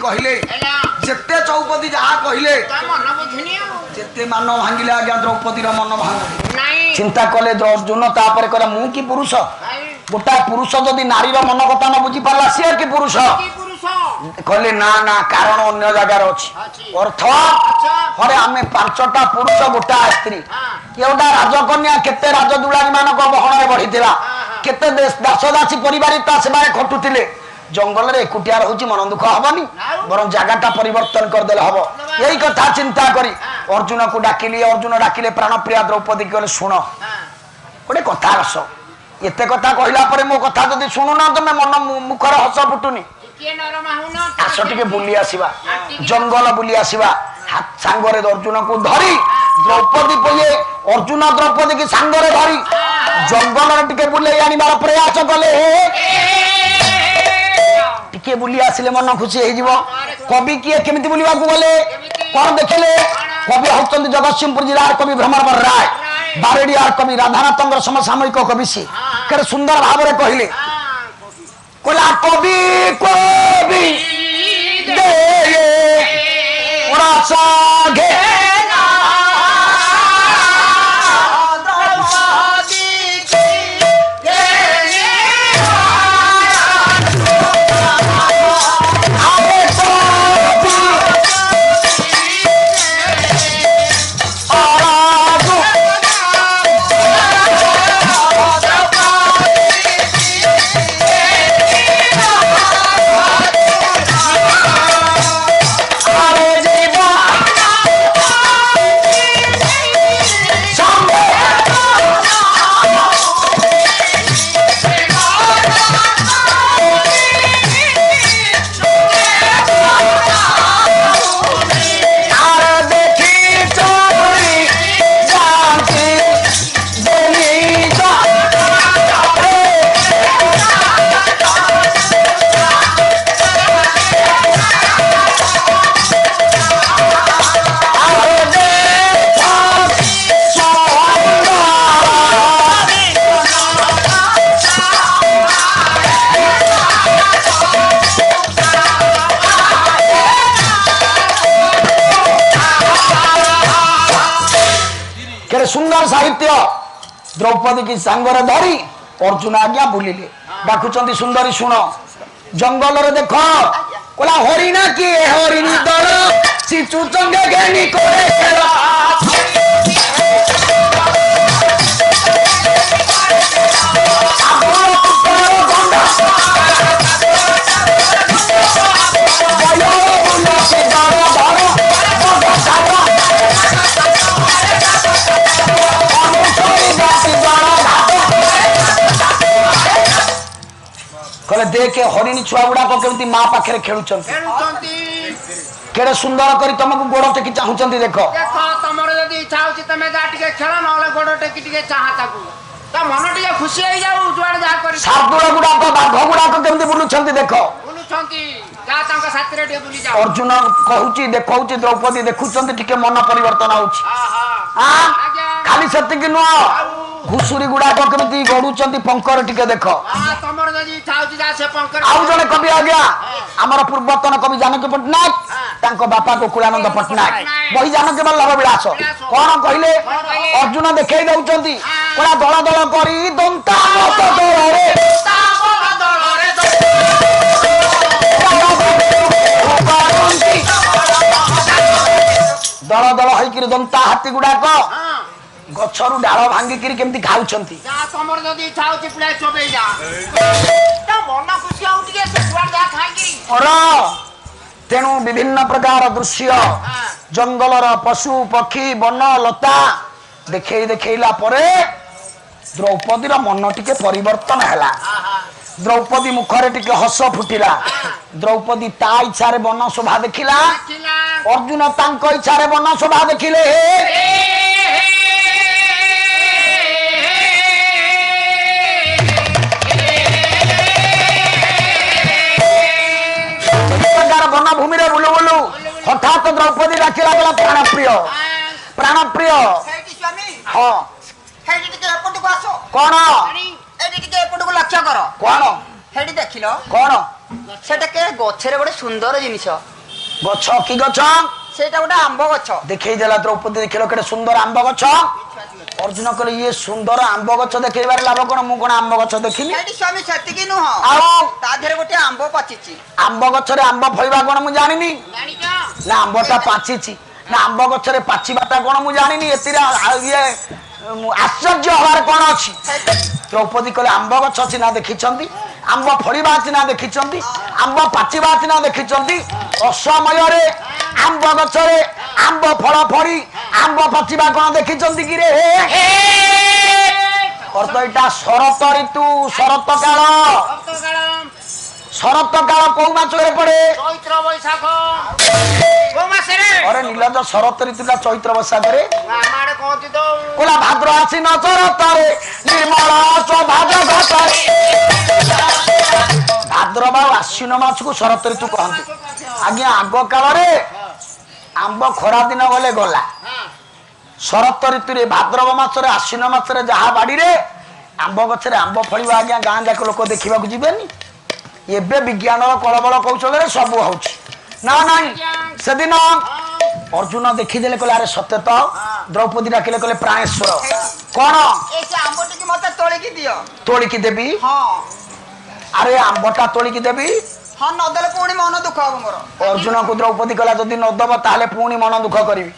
କହିଲେ ଯେତେ ଚୌପଦୀ ଯାହା କହିଲେ ଯେତେ ମାନ ଭାଙ୍ଗିଲେ ଆଜ୍ଞା ଦ୍ରୌପଦୀର ମନ ଭାଙ୍ଗ ଚିନ୍ତା କଲେ ଅର୍ଜୁନ। ତାପରେ କହିଲା ମୁଁ କି ପୁରୁଷ? ଗୋଟାଏ ପୁରୁଷ ଯଦି ନାରୀର ମନ କଥା ନ ବୁଝି ପାରିଲା ସିଏ କି ପୁରୁଷ? କହିଲେ ନା ନା କାରଣ ଅନ୍ୟ ଜାଗାରେ ଅଛି। ଅର୍ଥ ଘରେ ଆମେ 5ଟା ପୁରୁଷ ଗୋଟାଏ ସ୍ତ୍ରୀ। ଏଉଟା ରାଜକନ୍ୟା କେତେ ରାଜଦୁଳାରୀ ମାନଙ୍କ ବହଣରେ ବଢିଥିଲା, କେତେ ଦାସଦାସୀ ପରିବାର ତା ସେମାନେ ଖଟୁଥିଲେ। ଜଙ୍ଗଲରେ ଏକୁଟିଆ ରହୁଛି ମନ ଦୁଃଖ ହବନି, ବରଂ ଜାଗାଟା ପରିବର୍ତ୍ତନ କରିଦେଲେ ହବ। ଏଇ କଥା ଚିନ୍ତା କରି ଅର୍ଜୁନକୁ ଡାକିଲି। ଅର୍ଜୁନ ଡାକିଲେ ପ୍ରାଣପ୍ରିୟା ଦ୍ରୌପଦୀ କହିଲେ ଶୁଣ ଗୋଟେ କଥା ଆସ। ଏତେ କଥା କହିଲା ପରେ ମୋ କଥା ଯଦି ଶୁଣୁନ ତମେ ମନ ମୁଖର ହସ ଫୁଟୁନି। ଆସ ଟିକେ ବୁଲି ଆସିବା, ଜଙ୍ଗଲ ବୁଲି ଆସିବା। ସାଙ୍ଗରେ ଅର୍ଜୁନକୁ ଧରି ଦ୍ରୌପଦୀ ପଇଏ ଅର୍ଜୁନ ଦ୍ରୌପଦୀ କି ସାଙ୍ଗରେ ଧରି ଜଙ୍ଗଲରେ ଟିକେ ବୁଲେଇ ଆଣିବାର ପ୍ରୟାସ କଲେ। ଟିକେ ବୁଲି ଆସିଲେ ମନ ଖୁସି ହେଇଯିବ। କବି କିଏ କେମିତି ବୁଲିବାକୁ ଗଲେ କଣ ଦେଖିଲେ? କବି ହଉଛନ୍ତି ଜଗତସିଂହପୁର ଜିଲ୍ଲାର କବି ଭ୍ରମରବର ରାୟ, ବାରେଡିଆର କବି ରାଧାନାଥଙ୍କର ସମସାମୟିକ କବି। ସେ କେତେ ସୁନ୍ଦର ଭାବରେ କହିଲେ କହିଲା କବି କବି सुंदर साहित्य। द्रौपदी की सांगरे धरी अर्जुन आज्ञा बुलिले डाकुचंदी सुंदरी शुण जंगल रे देख कोला हरिणा की हरिणी दल चिचु चंगे घेनी कोरे खेला कहले देखे हरिणी छुआ गुड़ा केमती माँ पाखे खेलुं केड़े सुंदर करी तुमको गोड़ टेकी चाहूचंती देखो देखो तमरो यदि इच्छा होची तमे जा टिके खेल नले गोड़ टेकी टिके चाहताकू त मन टिके खुशी होई जाऊ जुआड जा करी सादुड़ गुड़ा को बाघ गुड़ा को केमती बुलुछंती देखो बुलुछंती जा तांका साथरे टे बुली जाऊ अर्जुन कहूची देखौची द्रौपदी देखुचंती टिके मन परिवर्तन होउची हां हां आज्ञा ଖାଲି ସେତିକି ନୁହଁ ଘୁଷୁରୀ ଗୁଡାକ କେମିତି ଗଡୁଛନ୍ତି ପଙ୍କର ଟିକେ ଦେଖ। ତମର ଯଦି ଇଚ୍ଛା ହଉଛି ଯା ସେ ପଙ୍କର। ଆଉ ଜଣେ କବି ଆଜ୍ଞା ଆମର ପୂର୍ବତନ କବି ଜାନକୀ ପଟ୍ଟନାୟକ ତାଙ୍କ ବାପା ଗୋକୁଳାନନ୍ଦ ପଟ୍ଟନାୟକ ବହି ଜାନକୀ ବଲ୍ଲଭ ବିଳାସ କଣ କହିଲେ ଅର୍ଜୁନ ଦେଖେଇ ଦଉଛନ୍ତି ପୁରା ଦଳ ଦଳ କରି ଦନ୍ତା ଦଳରେ ଦଳ ଦଳ ହେଇକିରି ଦନ୍ତା ହାତୀ ଗୁଡାକ ଗଛରୁ ଡାଳ ଭାଙ୍ଗିକିରି କେମିତି ଖାଉଛନ୍ତି। ତମର ଯଦି ଇଚ୍ଛା ହଉଛି ପିଲା ଚୋବେଇ ଯା ତା ମନ ଖୁସି ହଉ ଟିକେ ସେ କୁଆଡେ ଯା ଖାଇକି। ତେଣୁ ବିଭିନ୍ନ ପ୍ରକାର ଦୃଶ୍ୟ ଜଙ୍ଗଲର ପଶୁ ପକ୍ଷୀ ବନ ଲତା ଦେଖେଇଲା ପରେ ଦ୍ରୌପଦୀର ମନ ଟିକେ ପରିବର୍ତ୍ତନ ହେଲା। ଦ୍ରୌପଦୀ ମୁଖରେ ଟିକେ ହସ ଫୁଟିଲା। ଦ୍ରୌପଦୀ ତା ଇଚ୍ଛାରେ ବନ ଶୋଭା ଦେଖିଲା। ଅର୍ଜୁନ ତାଙ୍କ ଇଚ୍ଛାରେ ବନ ଶୋଭା ଦେଖିଲେ। ବନ ଭୂମିରେ ବୁଲୁ ବୁଲୁ ହଠାତ୍ ଦ୍ରୌପଦୀ ଡାକିଲା ଗଲା ପ୍ରାଣ ପ୍ରିୟ ପ୍ରାଣ ପ୍ରିୟ। ହଁ କଣ ଏପଟକୁ ଲକ୍ଷ୍ୟ କର। କଣ ସେଠି ଦେଖିଲ କଣ ସେଟା କେ ଗଛରେ ଗୋଟେ ସୁନ୍ଦର ଜିନିଷ। ଗଛ କି ଗଛ? ସେଇଟା ଗୋଟେ ଆମ୍ବ ଗଛ। ଦେଖେଇ ଦେଲା ଦ୍ରୌପଦୀ ଦେଖିଲ କେତେ ସୁନ୍ଦର ଆମ୍ବ ଗଛ। ଅର୍ଜୁନ କହିଲେ ଇଏ ସୁନ୍ଦର ଆମ୍ବ ଗଛ ଦେଖେଇବାରେ ଲାଭ କଣ? ମୁଁ କଣ ଆମ୍ବ ଗଛ ଦେଖିନି? ସ୍ୱାମୀ ସେତିକି ନୁହଁ ଆଉ ତା ଦେହରେ ଗୋଟେ ଆମ୍ବ ପାଚିଛି। ଆମ୍ବ ଗଛରେ ଆମ୍ବ ଫଳିବା କଣ ମୁଁ ଜାଣିନି ନା ଆମ୍ବଟା ପାଚିଛି ନା ଆମ୍ବ ଗଛରେ ପାଚିବାଟା କଣ ମୁଁ ଜାଣିନି। ଏଥିରେ ଇଏ ଆଶ୍ଚର୍ଯ୍ୟ ହବାର କଣ ଅଛି? ଦ୍ରୌପଦୀ କହିଲେ ଆମ୍ବ ଗଛ ସିନା ଦେଖିଛନ୍ତି, ଆମ୍ବ ଫଳିବା ସିନା ଦେଖିଛନ୍ତି, ଆମ୍ବ ପାଚିବା ସିନା ଦେଖିଛନ୍ତି, ଅସମୟରେ ଆମ୍ବ ଗଛରେ ଆମ୍ବ ଫଳ ଫଳି ଆମ୍ବ ପାଚିବା କଣ ଦେଖିଛନ୍ତି କି ରେ? ଅର୍ଥ ଏଇଟା ଶରତ ଋତୁ ଶରତ କାଳ। ଶରତ କାଳ କୋଉ ମାସରେ ପଡେ? ଚୈତ୍ର ବୈଶାଖ। କୋଉ ମାସରେ? ଅରେ ନୀଲଜ ଶରତ ଋତୁଟା ଚୈତ୍ର ବୈଶାଖରେ। ଆମ ଆଡେ କହନ୍ତି ତ କୋଲା ଭାଦ୍ର ଆଶ୍ଵିନ ଶରତରେ ନିର୍ମଳ ଶୋଭା ଜଗତରେ। ଭାଦ୍ରବ ଆଉ ଆଶ୍ଵିନ ମାସକୁ ଶରତ ଋତୁ କହନ୍ତି। ଆଜ୍ଞା ଆଗ କାଳରେ ଆମ୍ବ ଖରା ଦିନ ଗଲେ ଗଲା। ଶରତ ଋତୁରେ ଭାଦ୍ରବ ମାସରେ ଆଶ୍ଵିନ ମାସରେ ଯାହା ବାଡିରେ ଆମ୍ବ ଗଛରେ ଆମ୍ବ ଫଳିବ ଆଜ୍ଞା ଗାଁ ଯାକ ଲୋକ ଦେଖିବାକୁ ଯିବେନି? ଏବେ ବିଜ୍ଞାନର କଳବଳ କୌଶଳରେ ସବୁ ହଉଛି ନା ନାଇଁ? ସେଦିନ ଅର୍ଜୁନ ଦେଖିଦେଲେ କହିଲେ ଆରେ ସତ୍ୟ ତ। ଦ୍ରୌପଦୀ ଡାକିଲେ କହିଲେ ପ୍ରାଣେଶ୍ୱର କଣ? ଆମ୍ବ ଟିକେ ମତେ ତୋଳିକି ଦିଅ। ତୋଳିକି ଦେବି? ହଁ ଆରେ ଆମ୍ବଟା ତୋଳିକି ଦେବି। ହଁ ନଦେଲେ ପୁଣି ମନ ଦୁଃଖ ହବ ମୋର। ଅର୍ଜୁନକୁ ଦ୍ରୌପଦୀ କହିଲା ଯଦି ନଦବ ତାହେଲେ ପୁଣି ମନ ଦୁଃଖ କରିବି।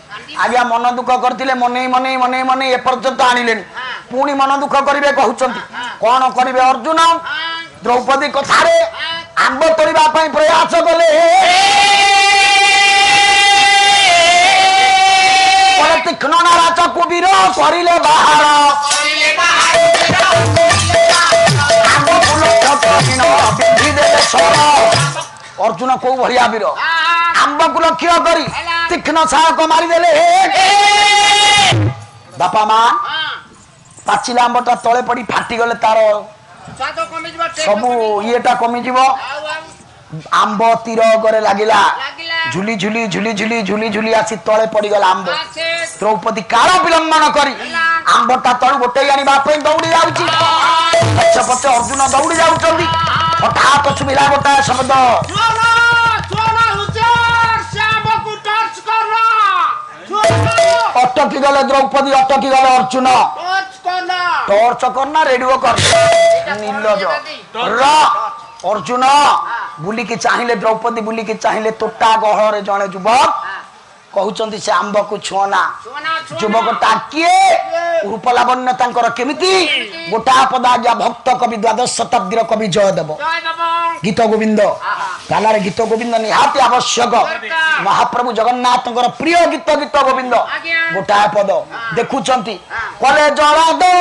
ଆଜ୍ଞା ମନ ଦୁଃଖ କରିଥିଲେ ମନେଇ ଏପର୍ଯ୍ୟନ୍ତ ଆଣିଲେନି, ପୁଣି ମନ ଦୁଃଖ କରିବେ କହୁଛନ୍ତି। କଣ କରିବେ ଅର୍ଜୁନ? ଦ୍ରୌପଦୀ କଥାରେ ଆମ୍ବ ତୋଳିବା ପାଇଁ ପ୍ରୟାସ କଲେ। ତୀକ୍ଷ୍ଣ ନାରାଜ କୁବୀର କରିଲେ ବାହାର। ଅର୍ଜୁନ କୋଉ ଭଳିଆ ବୀର? ଆମ୍ବକୁ ଲକ୍ଷ୍ୟ କରି ତୀକ୍ଷ୍ଣ ସାହକ ମାରିଦେଲେ। ବାପା ମା ପାଚିଲା ଆମ୍ବଟା ତଳେ ପଡି ଫାଟିଗଲେ ତାର ସବୁ ଇଏଟା କମିଯିବ। ଆମ୍ବ ତୀର ଗରେ ଲାଗିଲା। ଝୁଲି ଝୁଲି ଝୁଲି ଝୁଲି ଝୁଲି ଝୁଲି ଆସି ତଳେ ପଡିଗଲା ଆମ୍ବ। ଦ୍ରୌପଦୀ କାଳ ବିଳମ୍ବନ କରି ଆମ୍ବଟା ତଳୁ ଗୋଟେଇ ଆଣିବା ପାଇଁ ଦୌଡି ଯାଉଛି। ପଛ ପଛ ଅର୍ଜୁନ ଦୌଡି ଯାଉଛନ୍ତି। ହଠାତ୍ ଶୁଭିଲା ଗୋଟାଏ ଶବ୍ଦ। ଅଟକି ଗଲେ ଦ୍ରୌପଦୀ, ଅଟକି ଗଲେ ଅର୍ଜୁନ। ଟର୍ଚ୍ଚ କରନା ରେଡିଓ କର ନିର୍ଲଜ ଅର୍ଜୁନ ବୁଲିକି ଚାହିଁଲେ। ଦ୍ରୌପଦୀ ବୁଲିକି ଚାହିଁଲେ। ତୋଟା ଗହଳରେ ଜଣେ ଯୁବକ କହୁଛନ୍ତି ସେ ଆମ୍ବକୁ ଛୁଅନା। ଯୁବକଟା କିଏ? ରୂପ ଲାବଣ୍ୟ ତାଙ୍କର କେମିତି? ଗୋଟା ପଦ ଆଜ୍ଞା ଭକ୍ତ କବି ଦ୍ୱାଦଶ ଶତାବ୍ଦୀର କବି ଜୟଦେବ ଗୀତ ଗୋବିନ୍ଦ। ଗାନାରେ ଗୀତ ଗୋବିନ୍ଦ ନିହାତି ଆବଶ୍ୟକ। ମହାପ୍ରଭୁ ଜଗନ୍ନାଥଙ୍କର ପ୍ରିୟ ଗୀତ ଗୀତ ଗୋବିନ୍ଦ। ଗୋଟାଏ ପଦ ଦେଖୁଛନ୍ତି କଲେ ଜଳ ଦେ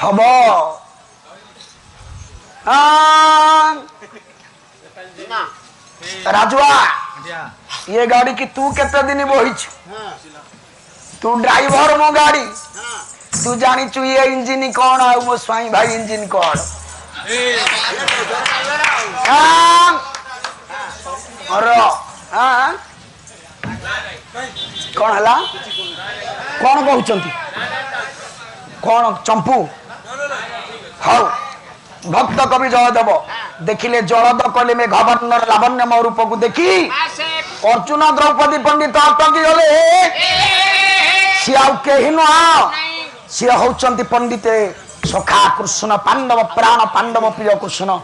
हब हाँ। ना राजुआ ये गाड़ी की तू केते दिन बोहिच तू ड्राइवर मो गाड़ी तू जानिचु ये इंजिन कौन आ मो स्वाई भाई इंजिन कौन हाँ। अरे हाँ कौन हला कौन कहउचंती कौन चंपू हौ भक्त कवि जयदेव देखिले जलद कले में गवर्नर लावण्य मो रूप को देखी अर्जुन द्रौपदी पंडित अटकी गले सी आउ केही नुह सी होचंती पंडिते सखा कृष्ण पांडव प्राण पांडव प्रिय कृष्ण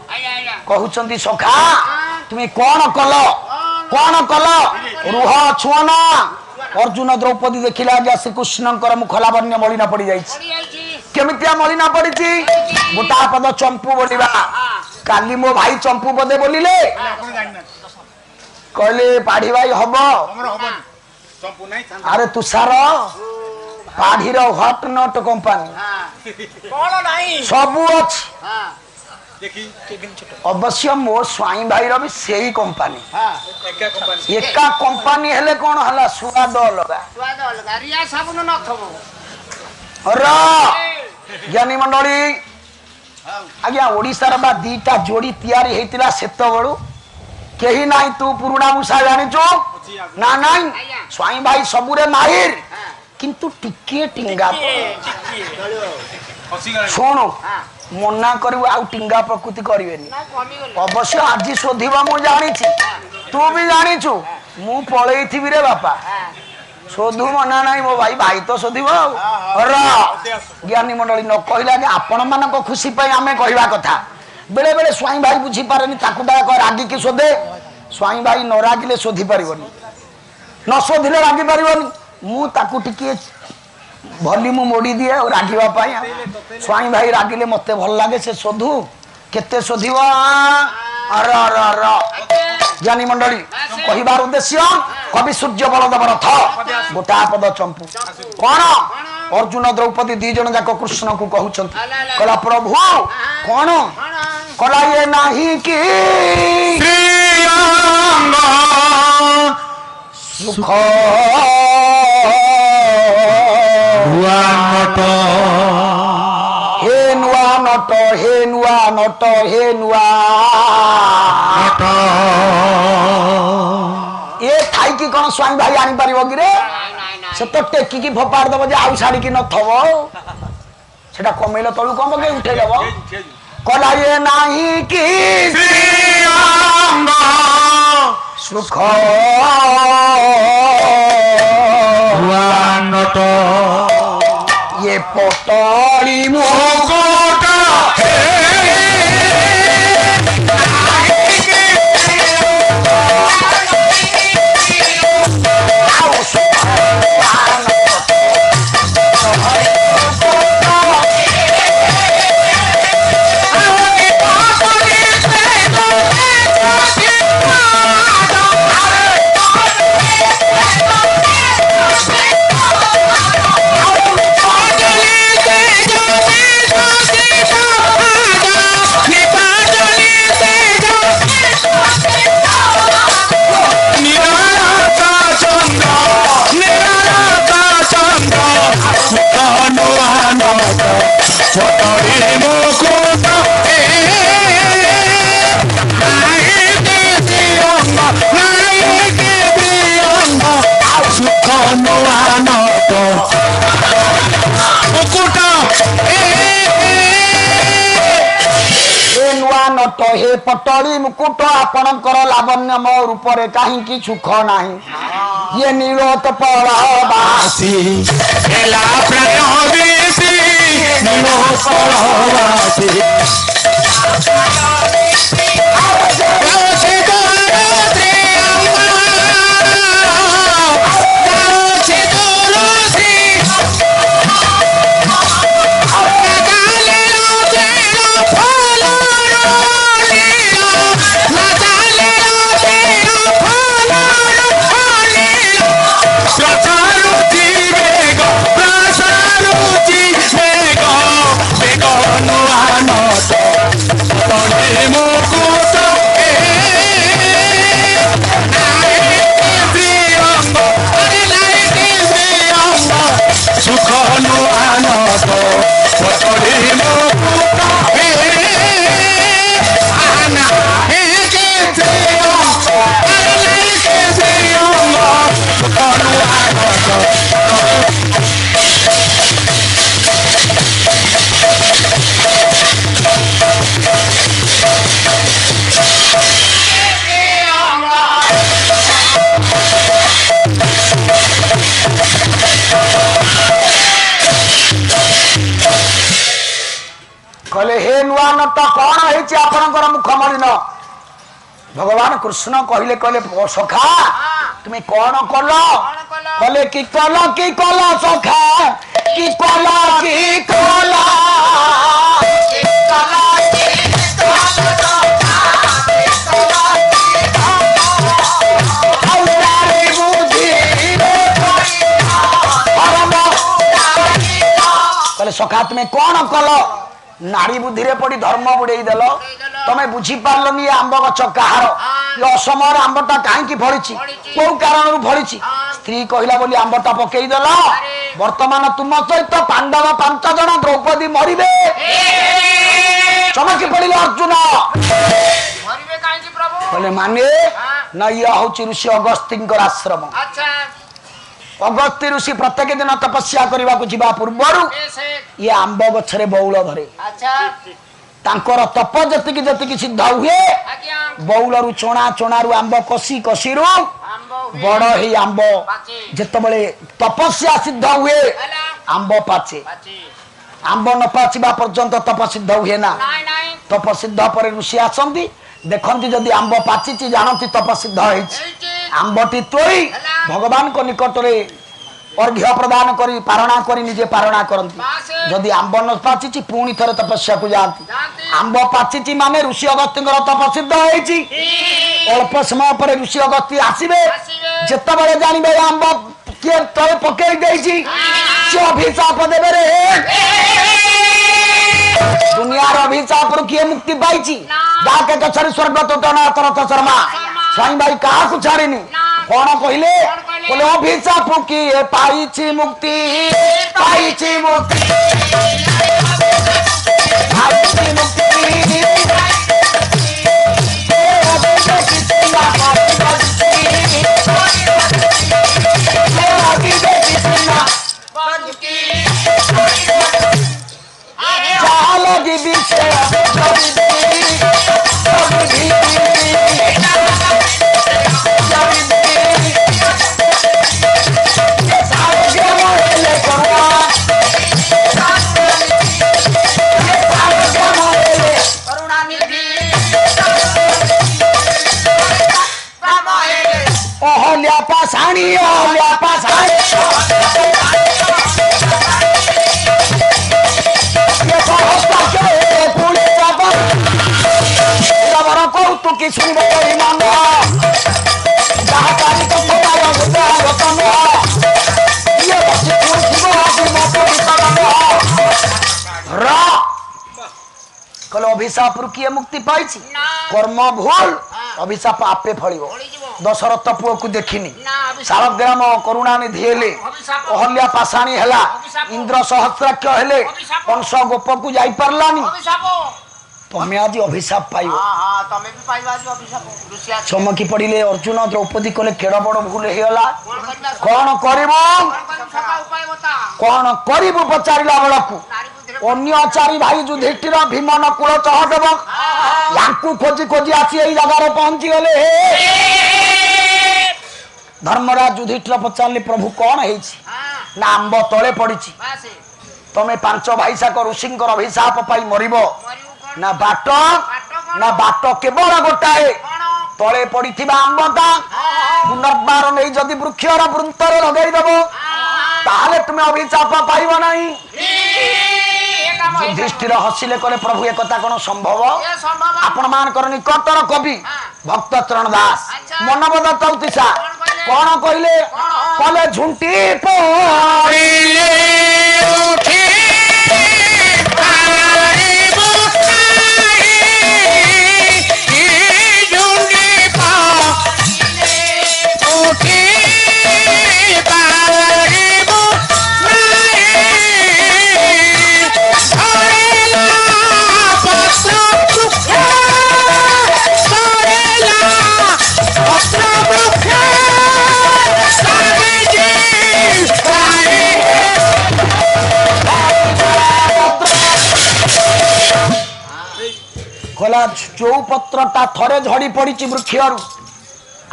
कहउचंती सखा तुम्हें कौन कल रुह छुअना अर्जुन द्रौपदी देखिला आज्ञा श्रीकृष्णकर मुख लावण्य मलिना पड़ जाइछि केमितिया मलिना पड़िछि गोटा पद चंपू बोलिबा काली मो भाई चंपू पदे बोलिले कहले पाढ़ी भाई हब अरे तुषार पाढ़ीर हट नट कंपानी सबू अच्छी अवश्य मो स्वाई भाई भी सही कंपानी एका कंपानी हेले कौन हला स्वाद अलगा रिया साबुन नथबो ज्ञानी मंडली आज्ञा ओडिशार बा दीटा जोड़ी तैयारी हेतिला सेत बळू केही नाही तू पुरुणा मुसा जानिचो ना नाही स्वाई भाई सबुरे माहिर किंतु टिके टिंगा सुनो मना करू आउ टिंगा प्रकृति करिवेनी अवश्य आज शोधिबा मु जानिछि तू भी जानिछु मु पळेइथिबि रे बापा शोधु मना नाही मो भाई भाई तो शोधिबो ज्ञानी मंडली न कहला कि आपण मानक खुशी पई आमे कहवा कथा बेले बेले स्वाई भाई बुझी पारेनी ताकु दा को रागी की शोधे स्वाई भाई न रागिले शोधि परिबनी न शोधिले रागी परिबनी मु ताकु टिके भल्यूम मोड़ी दिए और रागिबा पाई स्वाई भाई रागिले मते भल लागे से शोधु केते शोधिबा अर अर अर ज्ञानी मंडली कहिबार उद्देश्य कवि सूर्य बलदेव रथ गोटा पद चंपू कौन अर्जुन द्रौपदी दी जन जाक कृष्ण को कहउछंती कहला प्रभु कौन कहला ये नाही कि सुख हे नुआ नट हे नुआ नट हे नुआ ये थाई कि कौन स्वामी भाई आनी पारिबो कि रे से तो टेकी की फोपाड़ दबो जे आउ साड़ी की नथबो सेटा कमेलो तळु कम के उठे देबो कहला ये नाही कि सुख नट ये पटड़ी मोगोटा हे पटड़ी मुकुट आपणकर लावण्य मो रूप रे कहीं सुख नाही ये नीलोत पड़ासी एला प्रणवेसी नीलोत पड़ासी Prasaroti, कहले हे नुआ नट कौन ହେଇଛି ଆପଣଙ୍କର ମୁଖ ମଳିନ भगवान कृष्ण कहले कहले सखा तुम्हें कौन कल कहले कि कल सखा कि कल कहले सखा तुम्हें कौन कल नारी बुद्धि रे पड़ी धर्म बुड़े देल तमें बुझी पार्लनी आंब गछ कहार ये असमय आंबटा कहीं फड़ी कौ कारण फड़ी स्त्री कहला बोली आंबटा पकई देल वर्तमान तुम सहित पांडव 5 जन द्रौपदी मरिबे चमकी पड़े अर्जुन कहले माने ना ये हूँ ऋषि अगस्ती आश्रम अगस्ती ऋषि प्रत्येक दिन तपस्या करने को जीवा पूर्वर ये आंब गछरे बौल धरे तांकर तप जतिकी जतिकी सिद्ध हुए बौलरू चोणा चोणारू आंब कसी कसीरू बड़ ही आंब जेतबेले तपस्या सिद्ध हुए आंब पाचे आंब न पाचिबा पर्यंत तप सिद्ध हुए ना तप सिद्ध पर ऋषि आसंती देखंती जदि आंब पाचिची जानती तप सिद्ध होइछि आंबटी तोड़ी भगवान को निकट रे अर्घ्य प्रदान करी पारणा करी निजे पारणा करती जदि आंब न पाचिची पुणी थरे तपस्या को जाती आंब पाचिची माने ऋषि अगस्त्यंकर तप सिद्ध होइछि अल्प समय पर ऋषि अगस्त्य आसीबे जेतबेले जानिबे आंब के तळे पकेई देइछि से अभिशाप देबे रे दुनियार अभिशाप रु किए मुक्ति पाइछि जाके कछरी स्वर्ग तो टना तरत शर्मा स्वाई भाई कहा को छाड़िनी कौन कहले बोले अभिशाप किए पाइछि मुक्ति पाइछि मुक्ति पाइछि मुक्ति लगी विषय ओहल्या पासाणी कौतुकी सुनब मान कल अभिशाप रु किए मुक्ति पाई कर्म भूल अभिशाप आपे फल दशरथ पुओ को देखिनी शालग्राम करुणा निधि हेले अहल्या पाषाणी है इंद्र सहस्राक्ष हेले कंस गोप को जाई पारलानी तो हमें आज अभिशाप पाइब चमकी पड़े अर्जुन द्रौपदी कले केड़ बड़ भूल होगा कौन करू पचारा बेलू अन्य 4 भाई युधिष्ठिर भीम नकुल सहदेव या खोजी खोजी आसी यही जगार पहुंची गले धर्मराज युधिष्ठिर पचारे प्रभु कौन है ना आंब तले पड़ी तमें 5 भाई साक ऋषि अभिशाप पाई मरिब ना बाट केवल गोटाए तले पड़ी आंबटा पुनर्बार नहीं जदि वृक्षर वृंतर लगेदेव ताहले तुम्हें अभिशाप पाइब नहीं युधिष्ठिर हसिले कले प्रभु एक कथा कौन संभव आपण मानकर निकटर कवि भक्त चरण दास मनबोध चौतीसा कौन कहले कले झुंटी कला जो पत्रटा थरे झड़ी पड़ी वृक्षर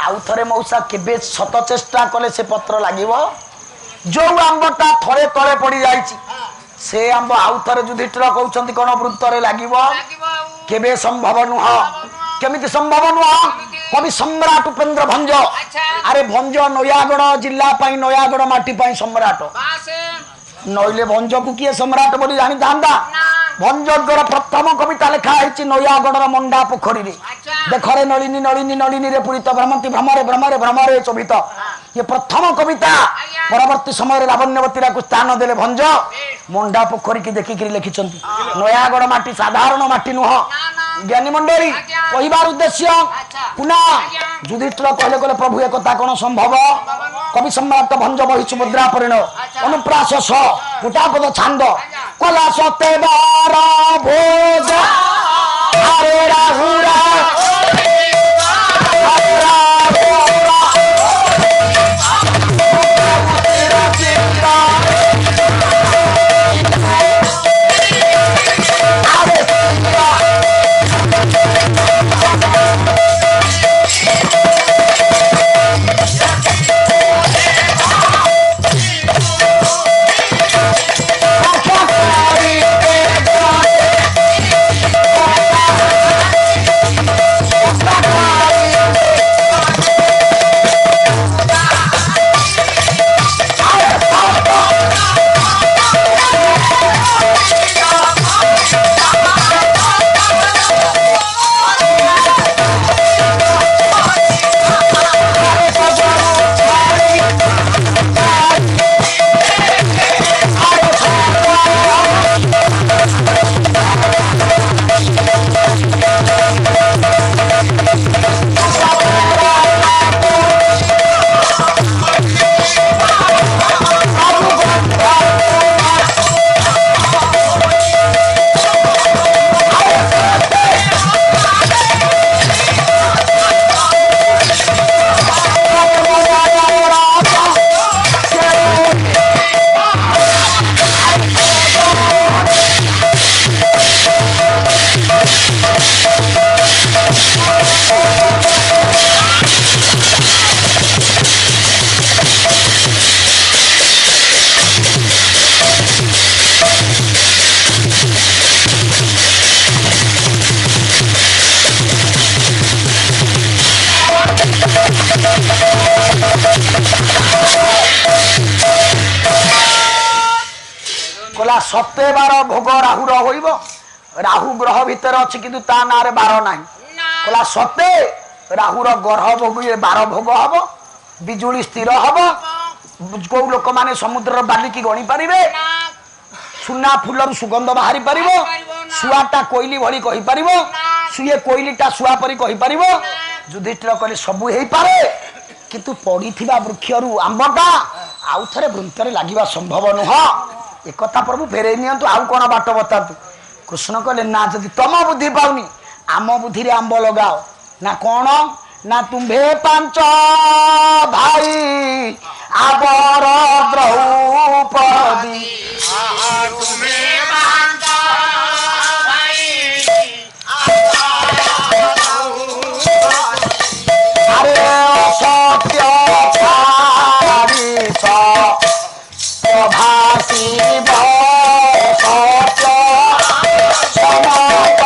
आउ थे मौसा केबे शत चेष्टा कले से पत्र लगे जो आंबटा थरे तले पड़ जा ସେ ଆମ୍ବ ଆଉ ଥରେ ଯୁଧିଷ୍ଠିର କହୁଛନ୍ତି କଣ ବୃତ୍ତରେ ଲାଗିବ କେବେ ସମ୍ଭବ ନୁହଁ। କେମିତି ସମ୍ଭବ ନୁହଁ? କବି ସମ୍ରାଟ ଉପେନ୍ଦ୍ର ଭଞ୍ଜ। ଆରେ ଭଞ୍ଜ ନୟାଗଡ଼ ଜିଲ୍ଲା ପାଇଁ ନୟାଗଡ଼ ମାଟି ପାଇଁ ସମ୍ରାଟ। ନଇଲେ ଭଞ୍ଜକୁ କିଏ ସମ୍ରାଟ ବୋଲି ଜାଣିଥାନ୍ତା? ଭଞ୍ଜଙ୍କର ପ୍ରଥମ କବିତା ଲେଖା ହେଇଛି ନୟାଗଡ଼ର ମଣ୍ଡା ପୋଖରୀରେ। ଦେଖରେ ନଳିନୀ ନଳିନୀ ନଳିନୀରେ ପୂରିତ ଭ୍ରମନ୍ତି ଭ୍ରମରେ ଭ୍ରମରେ ଭ୍ରମରେ ଚୋଭିତ। ଇଏ ପ୍ରଥମ କବିତା। ପରବର୍ତ୍ତୀ ସମୟରେ ଲାବଣ୍ୟବତୀରାକୁ ସ୍ଥାନ ଦେଲେ ଭଞ୍ଜ ମଣ୍ଡା ପୋଖରୀକି ଦେଖିକିରି ଲେଖିଛନ୍ତି। ନୟାଗଡ଼ ମାଟି ସାଧାରଣ ମାଟି ନୁହଁ। ଜ୍ଞାନୀ ମଣ୍ଡଳୀ କହିବାର ଉଦ୍ଦେଶ୍ୟ ପୁନଃ ଯୁଧିଷ୍ଠିର କହିଲେ କହିଲେ ପ୍ରଭୁ ଏକଥା କଣ ସମ୍ଭବ? କବି ସମ୍ରାଟ ଭଞ୍ଜ ବହି ସୁଭଦ୍ରା ପରିଣୟ ଅନୁପ୍ରାସ ଗୋଟାପଦ ଛାନ୍ଦ କଲା ସତେ ବାର ଭୋଜ ଆରେ ରାହୁରା কলা সতে বার ভোগ রাহুর হইব। রাহু গ্রহ ভিতরে আছে কিন্তু তা নাঁরে বার নাই। কলা সতে রাহুর গ্রহ ভোগ 12 ভোগ হব। বিজুଳି স্থির হব। কেউ লোক মানে সমুদ্রের বালিকি গণি পারিবে। সুনা ফুলর সুগন্ধ বাহারি পারিব। শুয়াটা কোইলি ভଳି কহি পারিব। শুয়ে কোইলিটা শুয়া পরি কহি পারিব। যুধিষ্ঠির কলে সবু হেই পারে কিন্তু পড়িথিবা বৃক্ষরু আম্বটা আউ থরে বৃন্তরে লাগিবা সম্ভব নুহ। একথা প্রভু ফেরাই নিয়ন্তু আউ কোন বাট বতাতু। কৃষ্ণ কলে না যদি তম বুদ্ধি পাওনি আম বুদ্ধিরে আম্ব লগাও। না কোন না তুম্ভে 5 ভাই আবর দ্রৌপদী আরে অসত্য ছাড়িছ প্রভাসিব সত্য সমত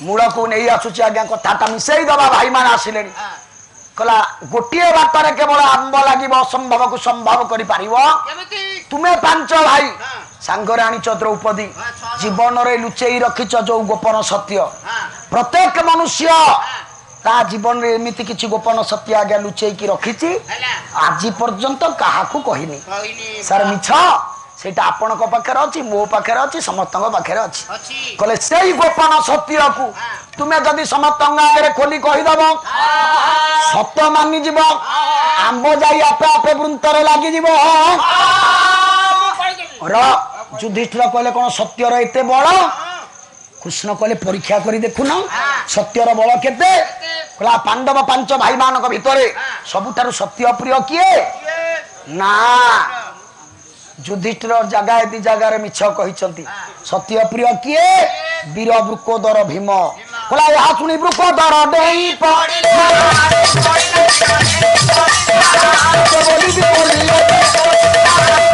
মূলকু নেই আসুছি আজ্ঞা কথাটা মিশাই দেবা ভাই মানে আসলে কলা গোটিয়ে বাটরে কেবল আম্ব লাগিব অসম্ভবকু সম্ভব করে পারিব। তুমি 5 ভাই সাঙ্গরে আনিছ দ্রৌপদী জীবনরে লুচেই রখিছ যে গোপন সত্য। প্রত্যেক মনুষ্য তা জীবনে এমিতি কিছু গোপন সত্য আজ্ঞা লুচেইকি রখিছি আজি পর্যন্ত কাহাকু কহিনি। স্যার মিছ সেটা আপনার পাখে অছি মো পাখে অছি সমস্ত পাখে অছি। কলে সেই গোপন সত্যকু তুমি যদি সমস্ত আগে খোলি কহিদব সত্য মানি যাব আম্ব যাই আপে আপে বৃন্তরে লাগিযোগ। যুধিষ্ঠির কলে কোন সত্যর এতে বড়? কৃষ্ণ কলে পরীক্ষা করে দেখুন সত্যর বল কেতে? কলা পাণ্ডব 5 ভাই মানক ভিতরে সবুঠারু সত্য প্রিয় কিয়ে? না যুধিষ্ঠির জায়গায় 2 জায়গায় মিছ কহিছন্তি। সত্য প্রিয় কিয়ে? ବୀର ବୃକୋଦର ଭୀମ କହିଲା ଏହା ଶୁଣି ବୃକୋଦର ଡେଇଁ ପଡ଼ିଲେ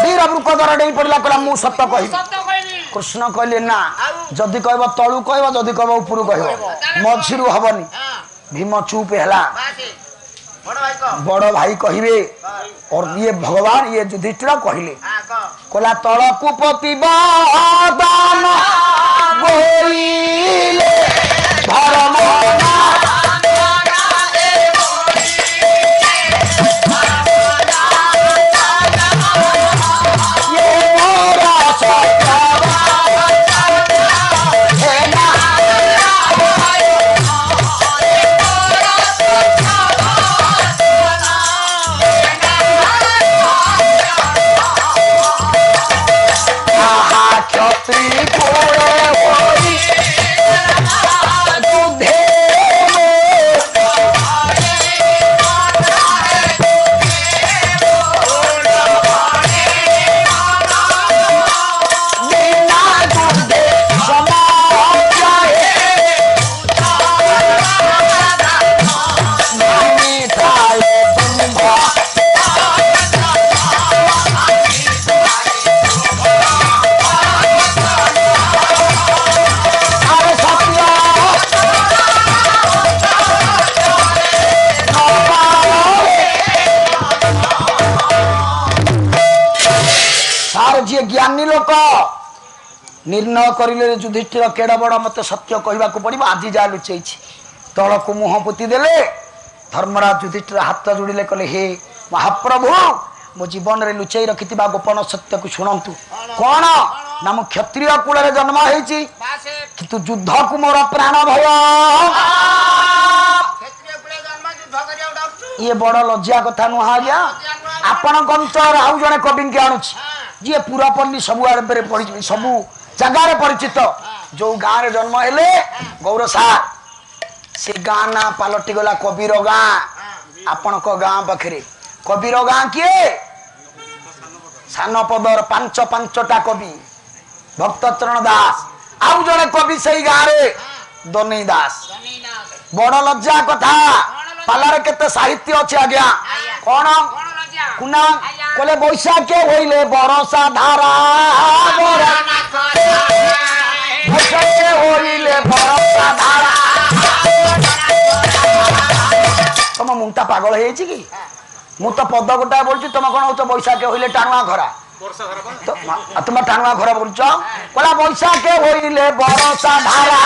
ବୀର ବୃକୋଦର ଡେଇଁ ପଡ଼ିଲା କହିଲା ମୁଁ ସତ କହିବି କୃଷ୍ଣ କହିଲେ ନା ଯଦି କହିବ ତଳୁ କହିବ ଯଦି କହିବ ଉପରୁ କହିବ ମଝିରୁ ହବନି ଭୀମ ଚୁପ ହେଲା बड़ भाई कहिबे और ये भगवान ये युधिष्ठिर कहले कहला तलकु प्रतिबादान गोइले धर्मना ये मोरा सत्य है ना ज्ञानी लोक निर्णय करिले युधिष्ठिर केड़ा बड़ मत सत्य कहवा पड़ो आज जा लुचई तल को मुह पोती देले धर्मराज युधिष्ठिर हाथ जोड़िले कहले हे महाप्रभु मो जीवन रे लुचई रखि गोपन सत्य को शुणु कौन ना मु क्षत्रिय कूल जन्म होती किंतु युद्ध को मोर प्राण भय ये बड़ लज्जा कथा नुह आज्ञा आपण अंचल आउ जड़े कवि के आणुची जी पूरापल्ली सबु आड़े पड़ी सबू जगार परिचित जो गाँव रे जन्म हेले गौरसा से गाँ ना पलटि गला कबीर गाँ आपण गाँ पाखे कबीर गाँ किए सान पदर पांच पांचटा कवि भक्तचरण दास आउ जड़े कवि से गाँव रे दनई दास बड़ लज्जा कथा पालार केते साहित्य अच्छे आज्ञा कौन कुना कोले बैशाखे होइले बरसा धारा बैशाखे होइले बरसा धारा तुम मुंटा पागल है कि मु तो पद गोटा बोलছি तुम कौन हो बैशाखे होइले टाणुआ घरा तुम टाणुआ घरा बोलছ कोला बैशाखे होइले बरसा धारा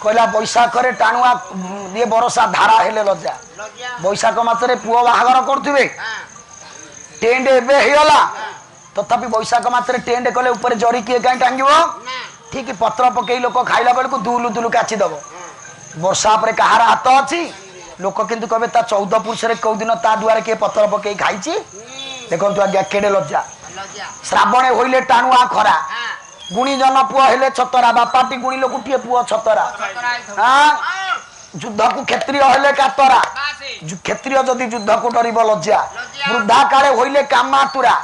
कहला बैशाख टाणुआ ये बरसा धारा हेले लज्जा बैशाख मासरे पुओ बाहागर करथिबे टेंड एबे हेला तथापि बैशाख मासरे टेंड कले ऊपर जरी किए काई टांगिबो ठीक पत्र पकई लोक खाइला बेल को दुलु दुलु काची दबो वर्षा पर कहार हाथ अछि लोक किंतु कहबे ता 14 पुरुष रे कौ दिन ता दुआरे के पत्र पकई खाइछि देखंतु आज्ञा केडे लज्जा श्रावणे होइले टाणुआ खरा गुणी जन पुआ हेले छतरा बापाटी गुणी लोकुटिए पुआ छतरा हाँ युद्ध को क्षत्रिय हेले कातरा କ୍ଷତ୍ରିୟ ଯଦି ଯୁଦ୍ଧକୁ ଡରିବ ଲଜ୍ଜା, ବୃଦ୍ଧା କାଳେ ହଇଲେ କାମାତୁରା,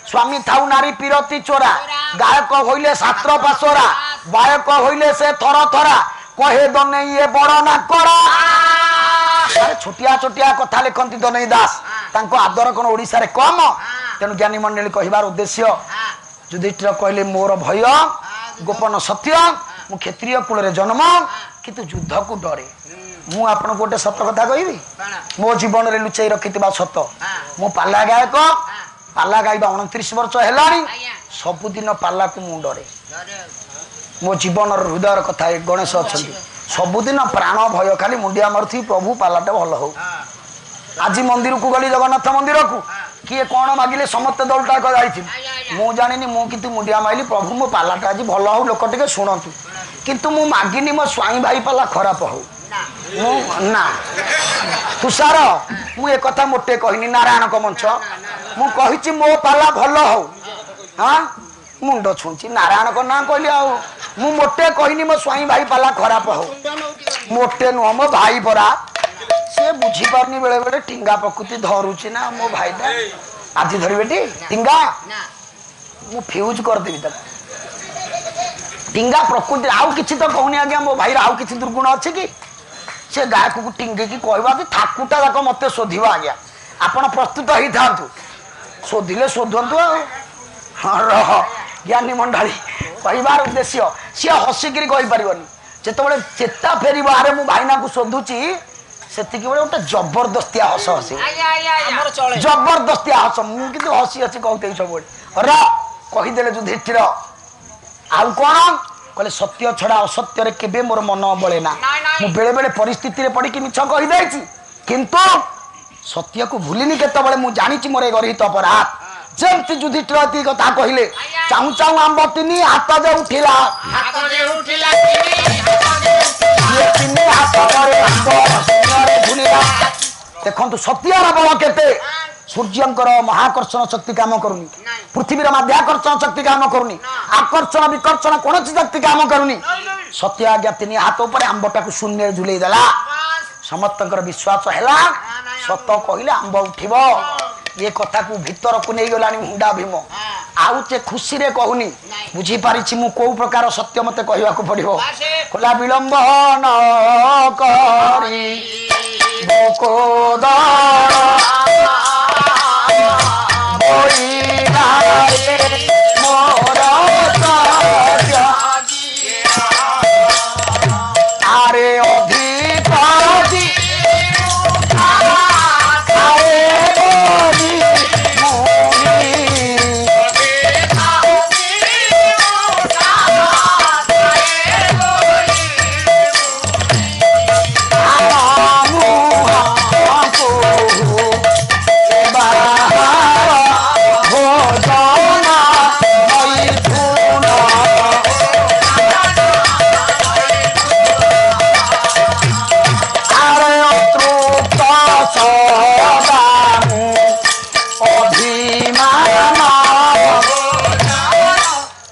ସ୍ୱାମୀ ଥାଉ ନାରୀ ପିରତି ଚୋରା, ଗାୟକ ହଇଲେ ଶାସ୍ତ୍ର ପାଶୋରା, ବାୟକ ହଇଲେ ସେ ଥର ଥରା, କହେ ଦନେଇ ଏ ବଡ ନା କରା। ଛୋଟିଆ ଛୋଟିଆ କଥା ଲେଖନ୍ତି ଦନେଇ ଦାସ, ତାଙ୍କ ଆଦର କଣ ଓଡିଶାରେ କମ? ତେଣୁ ଜ୍ଞାନୀ ମଣ୍ଡଳୀ କହିବାର ଉଦ୍ଦେଶ୍ୟ, ଯୁଧିଷ୍ଠିର କହିଲେ ମୋର ଭୟ ଗୋପନ ସତ୍ୟ, ମୁଁ କ୍ଷତ୍ରିୟ କୂଳରେ ଜନ୍ମ କିନ୍ତୁ ଯୁଦ୍ଧକୁ ଡରେ। ମୁଁ ଆପଣଙ୍କୁ ଗୋଟେ ସତ କଥା କହିବି, ମୋ ଜୀବନରେ ଲୁଚେଇ ରଖିଥିବା ସତ, ମୁଁ ପାଲା ଗାୟକ, ପାଲା ଗାଇବା 29 ବର୍ଷ ହେଲାଣି, ସବୁଦିନ ପାଲାକୁ ମୁଁ ଡରେ। ମୋ ଜୀବନର ହୃଦୟର କଥା, ଗଣେଶ ଅଛନ୍ତି, ସବୁଦିନ ପ୍ରାଣ ଭୟ ଖାଲି ମୁଣ୍ଡିଆ ମାରୁଥିବି, ପ୍ରଭୁ ପାଲାଟା ଭଲ ହଉ। ଆଜି ମନ୍ଦିରକୁ ଗଲି, ଜଗନ୍ନାଥ ମନ୍ଦିରକୁ, କିଏ କଣ ମାଗିଲେ ସମସ୍ତେ ଦଳଟାକ ଯାଇଥିଲି, ମୁଁ ଜାଣିନି, ମୁଁ କିନ୍ତୁ ମୁଣ୍ଡିଆ ମାଇଲି, ପ୍ରଭୁ ମୋ ପାଲାଟା ଆଜି ଭଲ ହଉ, ଲୋକ ଟିକେ ଶୁଣନ୍ତୁ। କିନ୍ତୁ ମୁଁ ମାଗିନି ମୋ ସ୍ୱାଇଁ ଭାଇ ପାଲା ଖରାପ ହଉ। ମୁଁ ନା ତୁଷାର, ମୁଁ ଏ କଥା ମୋଟେ କହିନି, ନାରାୟଣଙ୍କ ମଞ୍ଚ, ମୁଁ କହିଛି ମୋ ପାଲା ଭଲ ହଉ। ହଁ ମୁଣ୍ଡ ଛୁଞ୍ଚି ନାରାୟଣଙ୍କ ନାଁ କହିଲି, ଆଉ ମୁଁ ମୋଟେ କହିନି ମୋ ସ୍ୱାଇଁ ଭାଇ ପାଲା ଖରାପ ହଉ। ମୋଟେ ନୁହଁ, ମୋ ଭାଇ ପରା, ସିଏ ବୁଝିପାରୁନି, ବେଳେ ବେଳେ ଟିଙ୍ଗା ପ୍ରକୃତି ଧରୁଛି ନା ମୋ ଭାଇଟା। ଆଜି ଧରିବେ ଟି ଟିଙ୍ଗା, ମୁଁ ଫ୍ୟୁଜ କରିଦେବି ତାକୁ। ଟିଙ୍ଗା ପ୍ରକୃତି, ଆଉ କିଛି ତ କହୁନି ଆଜ୍ଞା, ମୋ ଭାଇର ଆଉ କିଛି ଦୁର୍ଗୁଣ ଅଛି କି? ସେ ଗାୟକକୁ ଟିଙ୍ଗିକି କହିବା କି ଠାକୁଟା ଯାକ ମତେ ଶୋଧିବ। ଆଜ୍ଞା ଆପଣ ପ୍ରସ୍ତୁତ ହେଇଥାନ୍ତୁ, ଶୋଧିଲେ ଶୋଧନ୍ତୁ। ଆଉ ହଁ ରହ ଜ୍ଞାନୀ ମଣ୍ଡଳୀ କହିବାର ଉଦ୍ଦେଶ୍ୟ, ସିଏ ହସିକିରି କହିପାରିବନି। ଯେତେବେଳେ ଚେତା ଫେରିବ, ଆରେ ମୁଁ ଭାଇନାକୁ ଶୋଧୁଛି, ସେତିକି ବେଳେ ଗୋଟେ ଜବରଦସ୍ତିଆ ହସ ହସିବ, ଜବରଦସ୍ତିଆ ହସ। ମୁଁ କିନ୍ତୁ ହସି ହସି କହୁଥିଲି ସବୁବେଳେ। ର କହିଦେଲେ ଯୁଧିଷ୍ଠିର, ଆଉ କଣ କହିଲେ, ସତ୍ୟ ଛଡା ଅସତ୍ୟରେ କେବେ ମୋର ମନ ବଳେ ନା। ମୁଁ ବେଳେ ବେଳେ ପରିସ୍ଥିତିରେ ପଡିକି ମିଛ କହିଦେଇଛି, କିନ୍ତୁ ସତ୍ୟକୁ ଭୁଲିନି କେତେବେଳେ। ମୁଁ ଜାଣିଛି ମୋର ଏ ଗର୍ହିତ ଅପରାଧ। ଯେମିତି ଯୁଧିଷ୍ଠିର ଏତିକି କଥା କହିଲେ, ଚାହୁଁ ଚାହୁଁ ଆମ୍ବ ତିନି ହାତ ଯେ ଉଠିଲା, ଦେଖନ୍ତୁ ସତ୍ୟର ବଳ କେତେ। ସୂର୍ଯ୍ୟଙ୍କର ମହାକର୍ଷଣ ଶକ୍ତି କାମ କରୁନି, ପୃଥିବୀର ମାଧ୍ୟାକର୍ଷଣ ଶକ୍ତି କାମ କରୁନି, ଆକର୍ଷଣ ବିକର୍ଷଣ କୌଣସି ଶକ୍ତି କାମ କରୁନି। ସତ୍ୟ ଆଜ୍ଞା 3 ହାତ ଉପରେ ଆମ୍ବଟାକୁ ଶୂନ୍ୟରେ ଝୁଲେଇ ଦେଲା। ସମସ୍ତଙ୍କର ବିଶ୍ୱାସ ହେଲା, ସତ କହିଲେ ଆମ୍ବ ଉଠିବ। ଏ କଥାକୁ ଭିତରକୁ ନେଇଗଲାଣି ହୁଣ୍ଡା ଭୀମ, ଆଉ ସେ ଖୁସିରେ କହୁନି, ବୁଝିପାରିଛି ମୁଁ କୋଉ ପ୍ରକାର ସତ୍ୟ ମତେ କହିବାକୁ ପଡିବ। କହିଲା ବିଳମ୍ବ ନ କରି আরে অধিপতি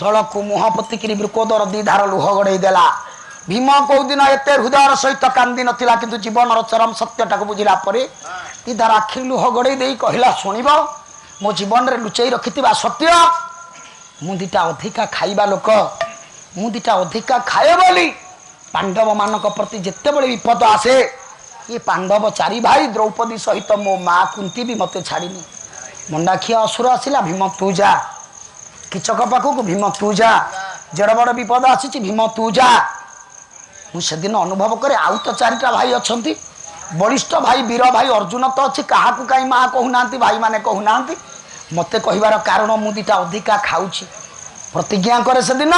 ତଳକୁ ମୁହଁ ପୋତିକିରି ବୃକୋଦର 2 ଧାର ଲୁହ ଗଡେଇ ଦେଲା। ଭୀମ କୋଉ ଦିନ ଏତେ ହୃଦୟର ସହିତ କାନ୍ଦି ନଥିଲା, କିନ୍ତୁ ଜୀବନର ଚରମ ସତ୍ୟଟାକୁ ବୁଝିଲା ପରେ 2 ଧାର ଆଖିରୁ ଲୁହ ଗଡେଇ ଦେଇ କହିଲା, ଶୁଣିବ ମୋ ଜୀବନରେ ଲୁଚେଇ ରଖିଥିବା ସତ୍ୟ, ମୁଁ 2ଟା ଅଧିକା ଖାଇବା ଲୋକ, ମୁଁ 2ଟା ଅଧିକା ଖାଏ ବୋଲି ପାଣ୍ଡବ ମାନଙ୍କ ପ୍ରତି ଯେତେବେଳେ ବିପଦ ଆସେ, ଏ ପାଣ୍ଡବ 4 ଭାଇ ଦ୍ରୌପଦୀ ସହିତ ମୋ ମା କୁନ୍ତି ବି ମତେ ଛାଡ଼ିନି। ମଣ୍ଡାଖିଆ ଅସୁର ଆସିଲା, ଭୀମ ତୁ ଯା। କିଚକ ପାଖକୁ, ଭୀମ ତୁ ଯା। ଯେଡ ବଡ ବିପଦ ଆସିଛି, ଭୀମ ତୁ ଯା। ମୁଁ ସେଦିନ ଅନୁଭବ କରେ, ଆଉ ତ 4ଟା ଭାଇ ଅଛନ୍ତି, ବଳିଷ୍ଠ ଭାଇ ବୀର ଭାଇ ଅର୍ଜୁନ ତ ଅଛି, କାହାକୁ କାହିଁ ମା କହୁନାହାନ୍ତି, ଭାଇମାନେ କହୁନାହାନ୍ତି। ମତେ କହିବାର କାରଣ, ମୁଁ 2ଟା ଅଧିକା ଖାଉଛି। ପ୍ରତିଜ୍ଞା କରେ ସେଦିନ,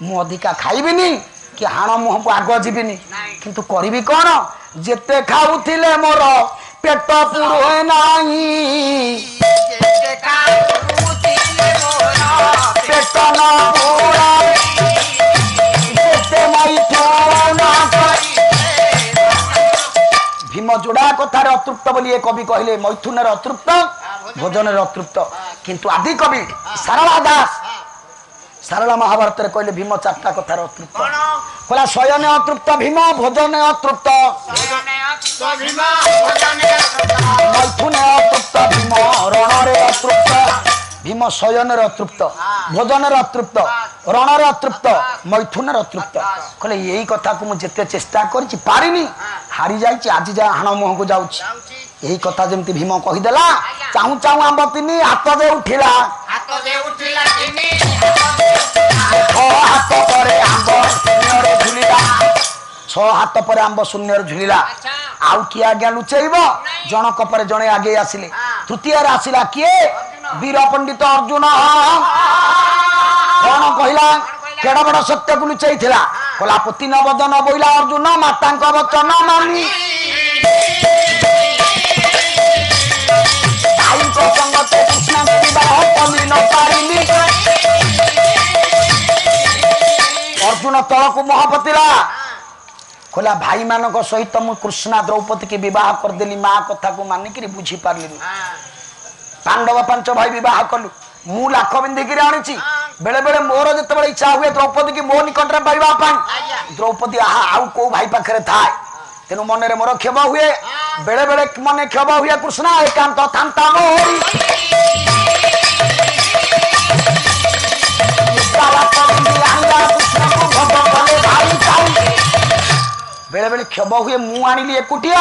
ମୁଁ ଅଧିକା ଖାଇବିନି କି ହାଣ ମୁହଁକୁ ଆଗ ଯିବିନି। କିନ୍ତୁ କରିବି କଣ, ଯେତେ ଖାଉଥିଲେ ମୋର ପେଟ ପୁରୁଏ ନାହିଁ, ପେଟ ନ ପୁରାଇ ଯେତେ ମୈଥୁନ କରି। ଭୀମ ଯୋଡା କଥାରେ ଅତୃପ୍ତ ବୋଲି ଏ କବି କହିଲେ, ମୈଥୁନରେ ଅତୃପ୍ତ, ଭୋଜନରେ ଅତୃପ୍ତ। କିନ୍ତୁ ଆଦି କବି ସାରଳା ଦାସ ସାରଳା ମହାଭାରତରେ କହିଲେ, ଭୀମ 4ଟା କଥାରେ ଅତୃପ୍ତ। କହିଲା ଶୟନେ ଅତୃପ୍ତ ଭୀମ, ଭୋଜନେ ଅତୃପ୍ତ, ମୈଥୁନେ ଅତୃପ୍ତ ଭୀମ ରଣରେ ଅତୃପ୍ତ ଭୀମ ଶୟନରେ ଅତୃପ୍ତ ଭୋଜନରେ ଅତୃପ୍ତ ରଣରେ ଅତୃପ୍ତ ମୈଥୁନରେ ଅତୃପ୍ତ କହିଲେ ଏଇ କଥାକୁ ମୁଁ ଯେତେ ଚେଷ୍ଟା କରିଛି ପାରିନି ହାରି ଯାଇଛି ଆଜି ଯାହା ହାଣ ମୁହଁକୁ ଯାଉଛି ଏହି କଥା ଯେମିତି ଭୀମ କହିଦେଲା ଚାହୁଁ ଚାହୁଁ ଆମ୍ବ ତିନି ହାତ ଯେ ଉଠିଲା ହାତ ପରେ ଆମ୍ବ ଶୂନ୍ୟରେ ଝୁଲିଲା 6 ହାତ ପରେ ଆମ୍ବ ଶୂନ୍ୟରେ ଝୁଲିଲା ଆଉ କିଏ ଆଜ୍ଞା ଲୁଚେଇବ ଜଣକ ପରେ ଜଣେ ଆଗେଇ ଆସିଲେ ତୃତୀୟରେ ଆସିଲା କିଏ ବୀର ପଣ୍ଡିତ ଅର୍ଜୁନ କଣ କହିଲା କେଡ ବଡ ସତ୍ୟକୁ ଲୁଚେଇଥିଲା କହିଲା ପତି ନବଦନ ବୋଇଲା ଅର୍ଜୁନ ମାତାଙ୍କ ବଚନ ମାନି ଭାଇଙ୍କ ସଙ୍ଗତେ କୃଷ୍ଣଙ୍କୁ ବିବାହ କଲି ନ ପାରିଲି ଅର୍ଜୁନ ତଳକୁ ମୁହଁ ପୋତିଲା କହିଲା ଭାଇ ମାନଙ୍କ ସହିତ ମୁଁ କୃଷ୍ଣା ଦ୍ରୌପଦୀ କି ବିବାହ କରିଦେଲି ମା କଥାକୁ ମାନିକିରି ବୁଝି ପାରିଲିନି ପାଣ୍ଡବ 5 ଭାଇ ବିବାହ କଲୁ ମୁଁ ଲାଖ ବିନ୍ଧିକିରି ଆଣିଛି ବେଳେ ବେଳେ ମୋର ଯେତେବେଳେ ଇଚ୍ଛା ହୁଏ ଦ୍ରୌପଦୀ କି ମୋ ନିକଟରେ ପାଇବା ପାଇଁ ଦ୍ରୌପଦୀ ଆଉ କୋଉ ଭାଇ ପାଖରେ ଥାଏ ତେଣୁ ମନରେ ମୋର କ୍ଷୋଭ ହୁଏ ବେଳେ ବେଳେ ମନେ କ୍ଷୋଭ ହୁଏ କୃଷ୍ଣା ଏକାନ୍ତ ଥାନ୍ତା ମୋରି बेले बेले क्षोभ हुए मु आनिली एकुटिया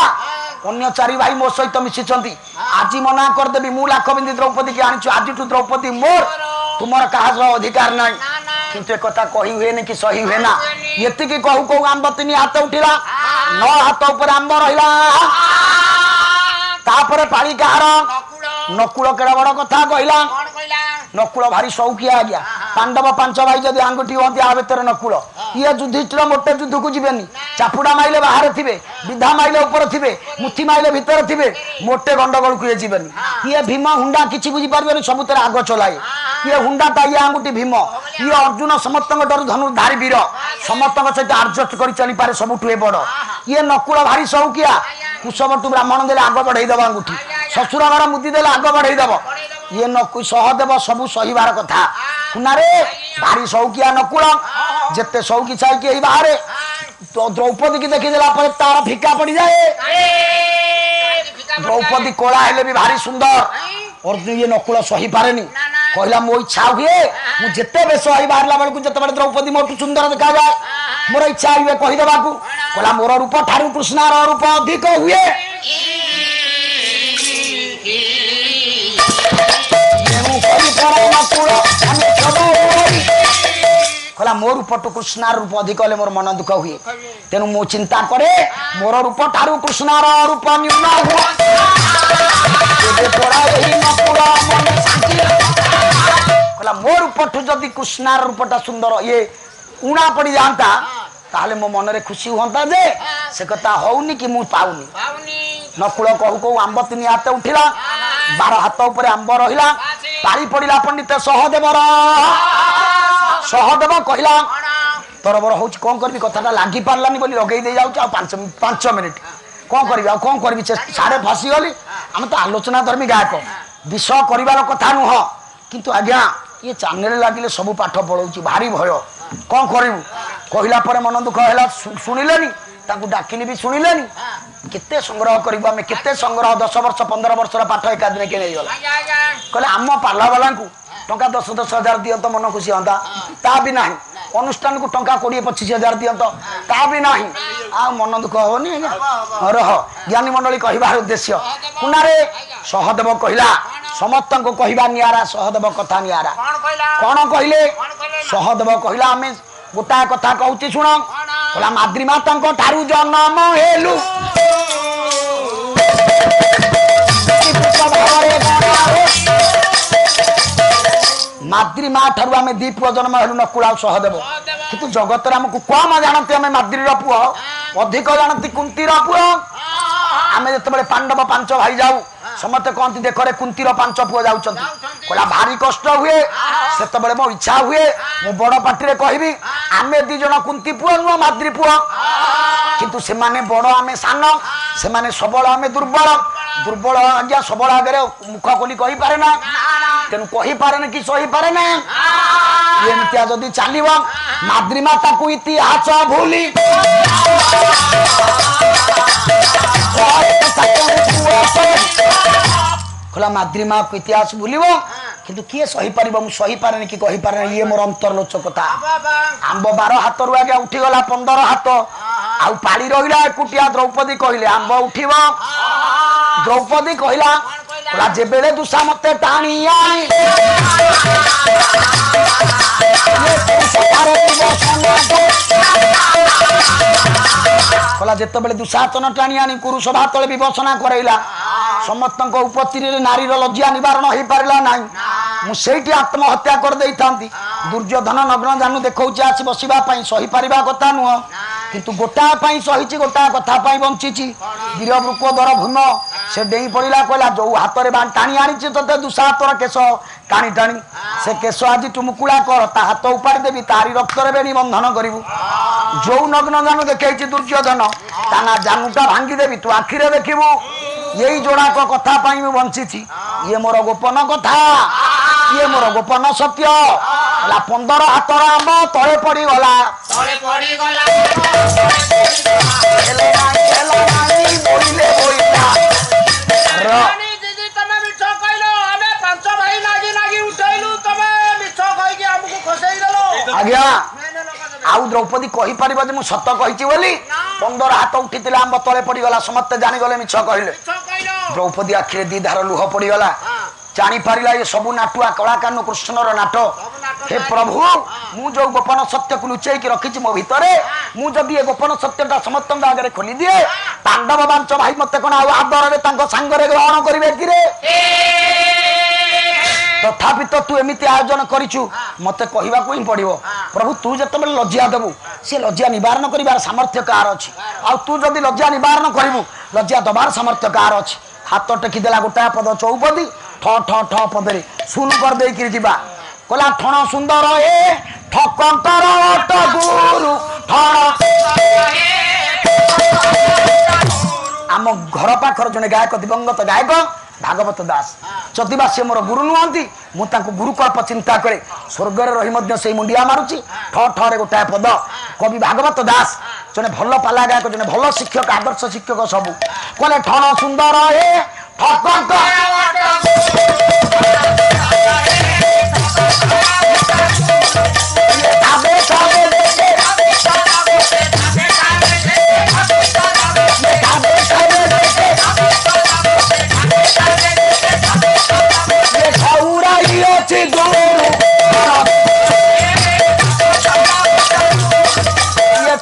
अन्य 4 भाई मो सहित मिशिचंती आज मना करदेवी मु लाख बिंदी द्रौपदी की आनिछु आज द्रौपदी मोर तुमर कहा अधिकार ना किंतु एक कथा कही हुए कि सही हुए ना ये कहू कहू आंब 3 हाथ उठिला 9 हाथ ऊपर आंब रहिला तापर पाली कहार नकुल केड़ा बड़ कथा कहला नकुल भारी शौकिया आ गया पांडव 5 भाई जदि आंगुठी होती आ भीतर नकुल ये युधिष्ठिर मोटे युद्ध को जीवेनी चापुड़ा माइले बाहर थिबे विधा माइले ऊपर थिबे मुठी माइले भीतर थिबे मोटे गंडगोल को ये जीवेनी ये भीम हुंडा किछि बुझी पारबेनी सबुतर आग चलाए ये हुंडा ताई आंगुठी भीम ये अर्जुन समस्तଙ୍କ डर धनुर्धारी वीर समस्तଙ୍କ सहित एडजस्ट करि चली पारे सबुठु बड़ ये नकुल भारी शौकिया कुशवटु ब्राह्मण देले आग बढ़ाई दबा अंगुठी ससुर घर मुदी देले आग बढ़ाई दब ये नकु सहदेव सबु सहीबार कथा कुनारे भारी शौकिया नकुल जेते शौकी चाइके एही बाहरे तो द्रौपदी की देखि देला पर तार फिका पड़ी जाए द्रौपदी कोला हेले भी भारी सुंदर और ये नकुल सही पारेनी कहला मो इच्छा हुए मु जेते बे सही बाहरला बेल को जते बडे द्रौपदी मोटू सुंदर देखा जाए मोर इच्छा हुए कहि देबा को कहला मोर रूप ठारू कृष्णर रूप अधिक हुए कहला मोर रूप टू कृष्णर रूप अधिक हेले मोर मन दुख हुए तेनु मो चिंता करे मोर रूप ठारू कृष्णर रूप न्यून हुआ कहला मोर रूप टू जदि कृष्णर रूपटा सुंदर ये उणा पड़ी जाता ताहले मो मन रे खुशी होता जे से कथा होउनी कि मु पाउनी नकुल कहू कहू आंब 3 हाथ उठिला 12 हाथ ऊपर आंब रहिला पारी पड़िला पंडित सहदेव कहला तोर बर होची कोन करबी कथाटा लागी पारलानी बोली लगेई दे जाउछ आ 5 मिनिट कोन करबी आ कोन करबी सारे फसी गली हम तो आलोचना धर्मी गायक विषय करिवार कथा नुह किंतु आज्ञा ये चैनल लागिले सब पाठ पढौची भारी भय कोन करिवु कहला परे मन दुख हैला सुनिलेनी ताकू डाकिली भी सुनिलेनी केते संग्रह करिबो हमें केते संग्रह 10 वर्ष 15 वर्ष पाठ एका दिन के नै गला कहले आम पाला वाला को टंका 10-10 हजार दियंत मन खुशी होता ता भी नहीं अनुष्ठान को टंका 20-25 हजार दियंत ता भी नहीं आ मन दुख होनी रह ज्ञानी मंडली कहिबार उद्देश्य कुनारे सहदेव कहिला समस्त को कहिबा नियारा सहदेव कथा नियारा कौन कहले सहदेव कहिला हमें गोटा कथा कहूची सुन कहला माद्री माता ठारू जन्म हेलु माद्री माँ ठारू आम 2 पुआ जन्म हेलु नकुल सहदेव किंतु जगत आमको कम जानते आम माद्री पुआ अधिक जानती कुंतीर पुआ आम जो पांडव 5 भाई जाऊ समस्ते कहती देखरे कुंतीर 5 पुआ जाऊँ कहला भारी कष्ट हुए से मो इच्छा हुए मु बड़ पार्टी कहबी आम 2 जन कुंती पुआ नुह माद्री पुआ किंतु से माने बड़ आम सान से माने सबल आम दुर्बल दुर्बल आज्ञा सबल आगे मुख खोली कही पारे ना तेणु कही पारे कि सही पारे ना एमतिया जदि चलिब माद्री माता को इतिहास भूली କହିଲା ମାଦ୍ରୀ ମାକୁ ଇତିହାସ ଭୁଲିବ କିନ୍ତୁ କିଏ ସହିପାରିବ ମୁଁ ସହିପାରେନି କି କହିପାରେନି ଇଏ ମୋର ଅନ୍ତର୍ଲୋଚ କଥା ଆମ୍ବ 12 ହାତରୁ ଆଜ୍ଞା ଉଠିଗଲା 15 ହାତ ଆଉ ପାଳି ରହିଲା ଏକୁଟିଆ ଦ୍ରୌପଦୀ କହିଲେ ଆମ୍ବ ଉଠିବ ଦ୍ରୌପଦୀ କହିଲା ଯେବେଳେ ଦୁଷା ମତେ ଟାଣି ଆଣି କହିଲା ଯେତେବେଳେ ଦୁଶାସନ ଟାଣି ଆଣି କୁରୁସଭା ତଳେ ବିବେଚନା କରାଇଲା ସମସ୍ତଙ୍କ ଉପସ୍ଥିତିରେ ନାରୀର ଲଜ୍ଜା ନିବାରଣ ହେଇପାରିଲା ନାହିଁ ମୁଁ ସେଇଠି ଆତ୍ମହତ୍ୟା କରିଦେଇଥାନ୍ତି ଦୁର୍ଯ୍ୟୋଧନ ନଗ୍ନ ଜାନୁ ଦେଖଉଛି ଆସି ବସିବା ପାଇଁ ସହିପାରିବା କଥା ନୁହଁ କିନ୍ତୁ ଗୋଟାଏ ପାଇଁ ସହିଛି ଗୋଟାଏ କଥା ପାଇଁ ବଞ୍ଚିଛି ବୀର ବୃକୋଦର ଭୀମ ସେ ଡେଇଁ ପଡ଼ିଲା କହିଲା ଯୋଉ ହାତରେ ଟାଣି ଆଣିଛି ତତେ ଦୁଃସାହତର କେଶ ଟାଣି ଟାଣି ସେ କେଶ ଆଜି ତୁ ମୁକୁଳା କର ତା ହାତ ଉପାଡ଼ି ଦେବି ତାରି ରକ୍ତରେ ବେଣୀ ବନ୍ଧନ କରିବୁ ଯୋଉ ନଗ୍ନ ଜାନୁ ଦେଖେଇଛି ଦୁର୍ଯ୍ୟୋଧନ ତା ନା ଜାନୁଟା ଭାଙ୍ଗିଦେବି ତୁ ଆଖିରେ ଦେଖିବୁ ଏଇ ଯୋଡ଼ାକ କଥା ପାଇଁ ମୁଁ ବଞ୍ଚିଛି ଇଏ ମୋର ଗୋପନ କଥା ଇଏ ମୋର ଗୋପନ ସତ୍ୟ ହେଲା 15 ହାତର ଆମ୍ବ ତଳେ ପଡ଼ିଗଲା ଆଜ୍ଞା ଆଉ ଦ୍ରୌପଦୀ କହିପାରିବ ଯେ ମୁଁ ସତ କହିଛି ବୋଲି 15 ହାତ ଉଠିଥିଲା ଆମ୍ବ ତଳେ ପଡ଼ିଗଲା ସମସ୍ତେ ଜାଣିଗଲେ ମିଛ କହିଲେ ଦ୍ରୌପଦୀ ଆଖିରେ 2 ଧାର ଲୁହ ପଡ଼ିଗଲା ଜାଣିପାରିଲା ଏ ସବୁ ନାଟୁଆ କଳାକାନ କୃଷ୍ଣର ନାଟ हे प्रभु मु जो गोपन सत्य को लुचेक रखी मो भितर मु जदि ए गोपन सत्यटा समस्त आगे खोली दिए पांडव बांच भाई मत कौन आदर सांगरे ग्रहण करेंगे कि तथापि तो तू एमती आयोजन करिछु मते कहवा को ही पड़ो प्रभु तू जत लज्जा देबू सी लज्जा निवारण कर सामर्थ्य कार अच्छी आ तू जदि लज्जा निवारण करू लज्जा दबार सामर्थ्य कार अच्छी हाथ टेकिदेला गोटा पद चौपदी ठ ठ ठ पदे सुन कर देकी जीवा कहला ठण सुंदर ए ठकंकर गुरु ठण आम घर पाखर जने गायक दिवंगत गायक भागवत दास जदिबा से मोर गुरु नुहंती मु तांको गुरुकल्प चिंता करे स्वर्ग रे रही मध्य से मुंडिया मारुची ठ ठ रे गोटा पद कवि भागवत दास जने भल पाला गायक जने भल शिक्षक आदर्श शिक्षक सबू कहले ठण सुंदर ए ठकंकर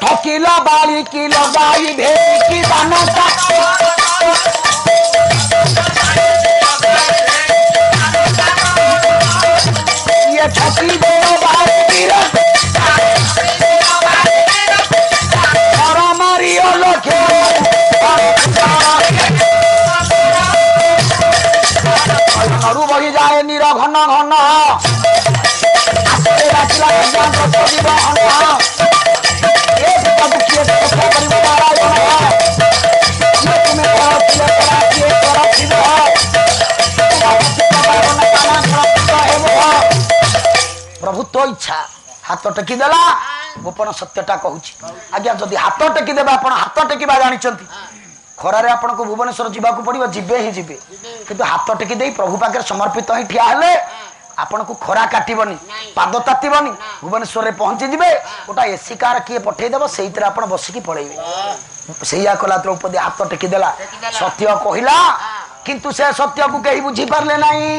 ठकीला बाली की लगाई भेद की बनता ये ठकी देना बाली मारियो लोके नरु बही जाए नीर घन घन प्रभु तो इच्छा हाथ टेकिदेला गोपन सत्यटा कहूँ आज्ञा जदि हाथ टेकिदेबा आप हाथ टेकिबा जानते खरारे आपन को भुवनेश्वर जावाक पड़ो जीवे ही जीवे किंतु हाथ टेकी दे प्रभु पाखे समर्पित ही ठिया हेले आपन को खरा काटबनी पाद तातबनी भुवनेश्वर में पहुंची जीवे गोटा एसी कार किए पठेदेव से बसिकी पड़ेबे सैया कला द्रौपदी हाथ टेकीदेला सत्य कहला किंतु से सत्य को कहीं बुझी पारे नहीं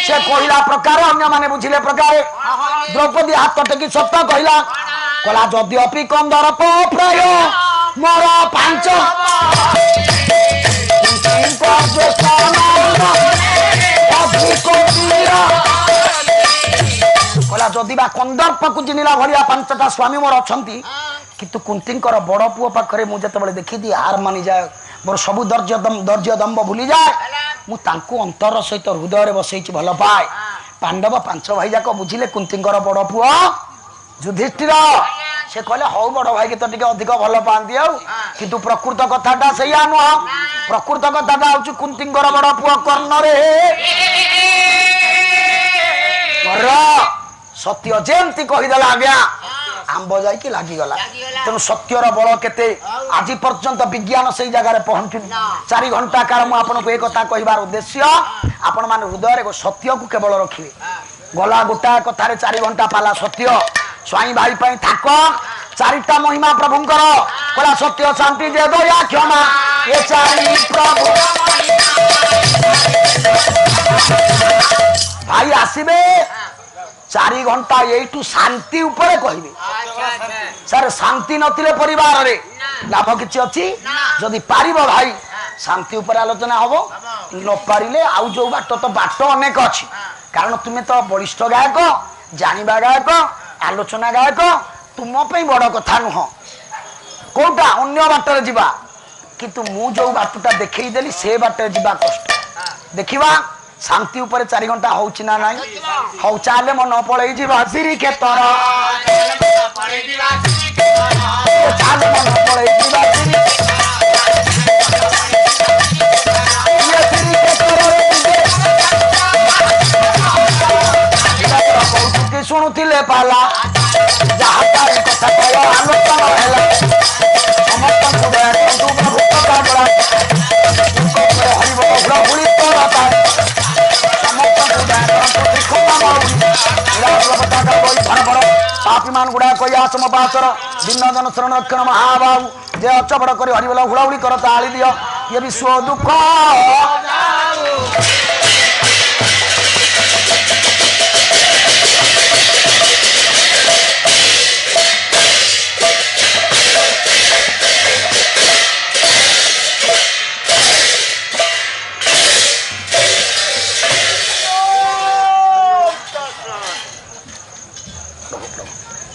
से कहला प्रकार अन्य माने बुझिले प्रकार द्रौपदी हाथ टेकी सत्य कहला कला जद्यपि कंदर प्राय मोर पांच कला जदि कंदर्प को चिन्हला भाया 5टा स्वामी मोर अच्छा किंतु कुंतींकर बड़ पुओ पाखे मुझे देखी दी हार मानी जाए मोर सबू दर्ज दम्भ भूली जाए मुझे अंतर सहित हृदय बसई भल पाए पांडव 5 भाई जाक बुझिले कुंतींकर बड़ पुओ युधिष्ठिर से कहले हौ बड़ भाई के तो टिके अधिक भल पाती किंतु प्रकृत कथाटा सैया नुह प्रकृत कथाटा हूँ कुंतींकर बड़ पुओ कर्ण रे सत्य जेमती कहीदेला आज्ञा आंब जाइए लगिगला लागिगला। तेणु सत्यर बल केते आज पर्यंत विज्ञान से जगार पहुंचुनी 4 घंटा काल मु आपन को एक कथा कहबार उद्देश्य आपण मान हृदय रे सत्य को केवल रखिए गला गोटा कथारे 4 घंटा पाला सत्य स्वाई भाई पाई थाक 4टा महिमा प्रभुंकर कला सत्य शांति जे दया क्षमा ये 4 प्रभु भाई आसीबे 4 घंटा यू शांति उपरे कहबे अच्छा अच्छा सर शांति नथिले परिवार रे लाभ किछि अछि जदि पारिबो भाई शांति ऊपर आलोचना हबो न पारिले आउ जो बाट तो बाट अनेक अछि कारण तुमे तो वरिष्ठ गायक जानिबा गायक आलोचना गायक तुम पे बड़ कथा नुह कोटा अन्य बाटर जीवा किंतु मु जो बाटटा देखै देली से बाटर जीवा कष्ट देखिबा शांति ऊपर 4 घंटा होउछि ना नाही हौ चाले मन पळै जीवा सिरी के तर चाले मन पळै जीवा सिरी ये सिरी के तर के सुनुथिले पाला जहा तारी कथा कय आलोचना हैला समस्त सुबह तू भूत का बड़ा हरि बोल हुली तोरा तारी पापी मान गुड़ा कोई आसम पासर दिन जन शरण रक्षण महाबाहु जे अचबड़ कर हरिबोल हुड़ाहुड़ी कर ताली दियो ये विश्व दुख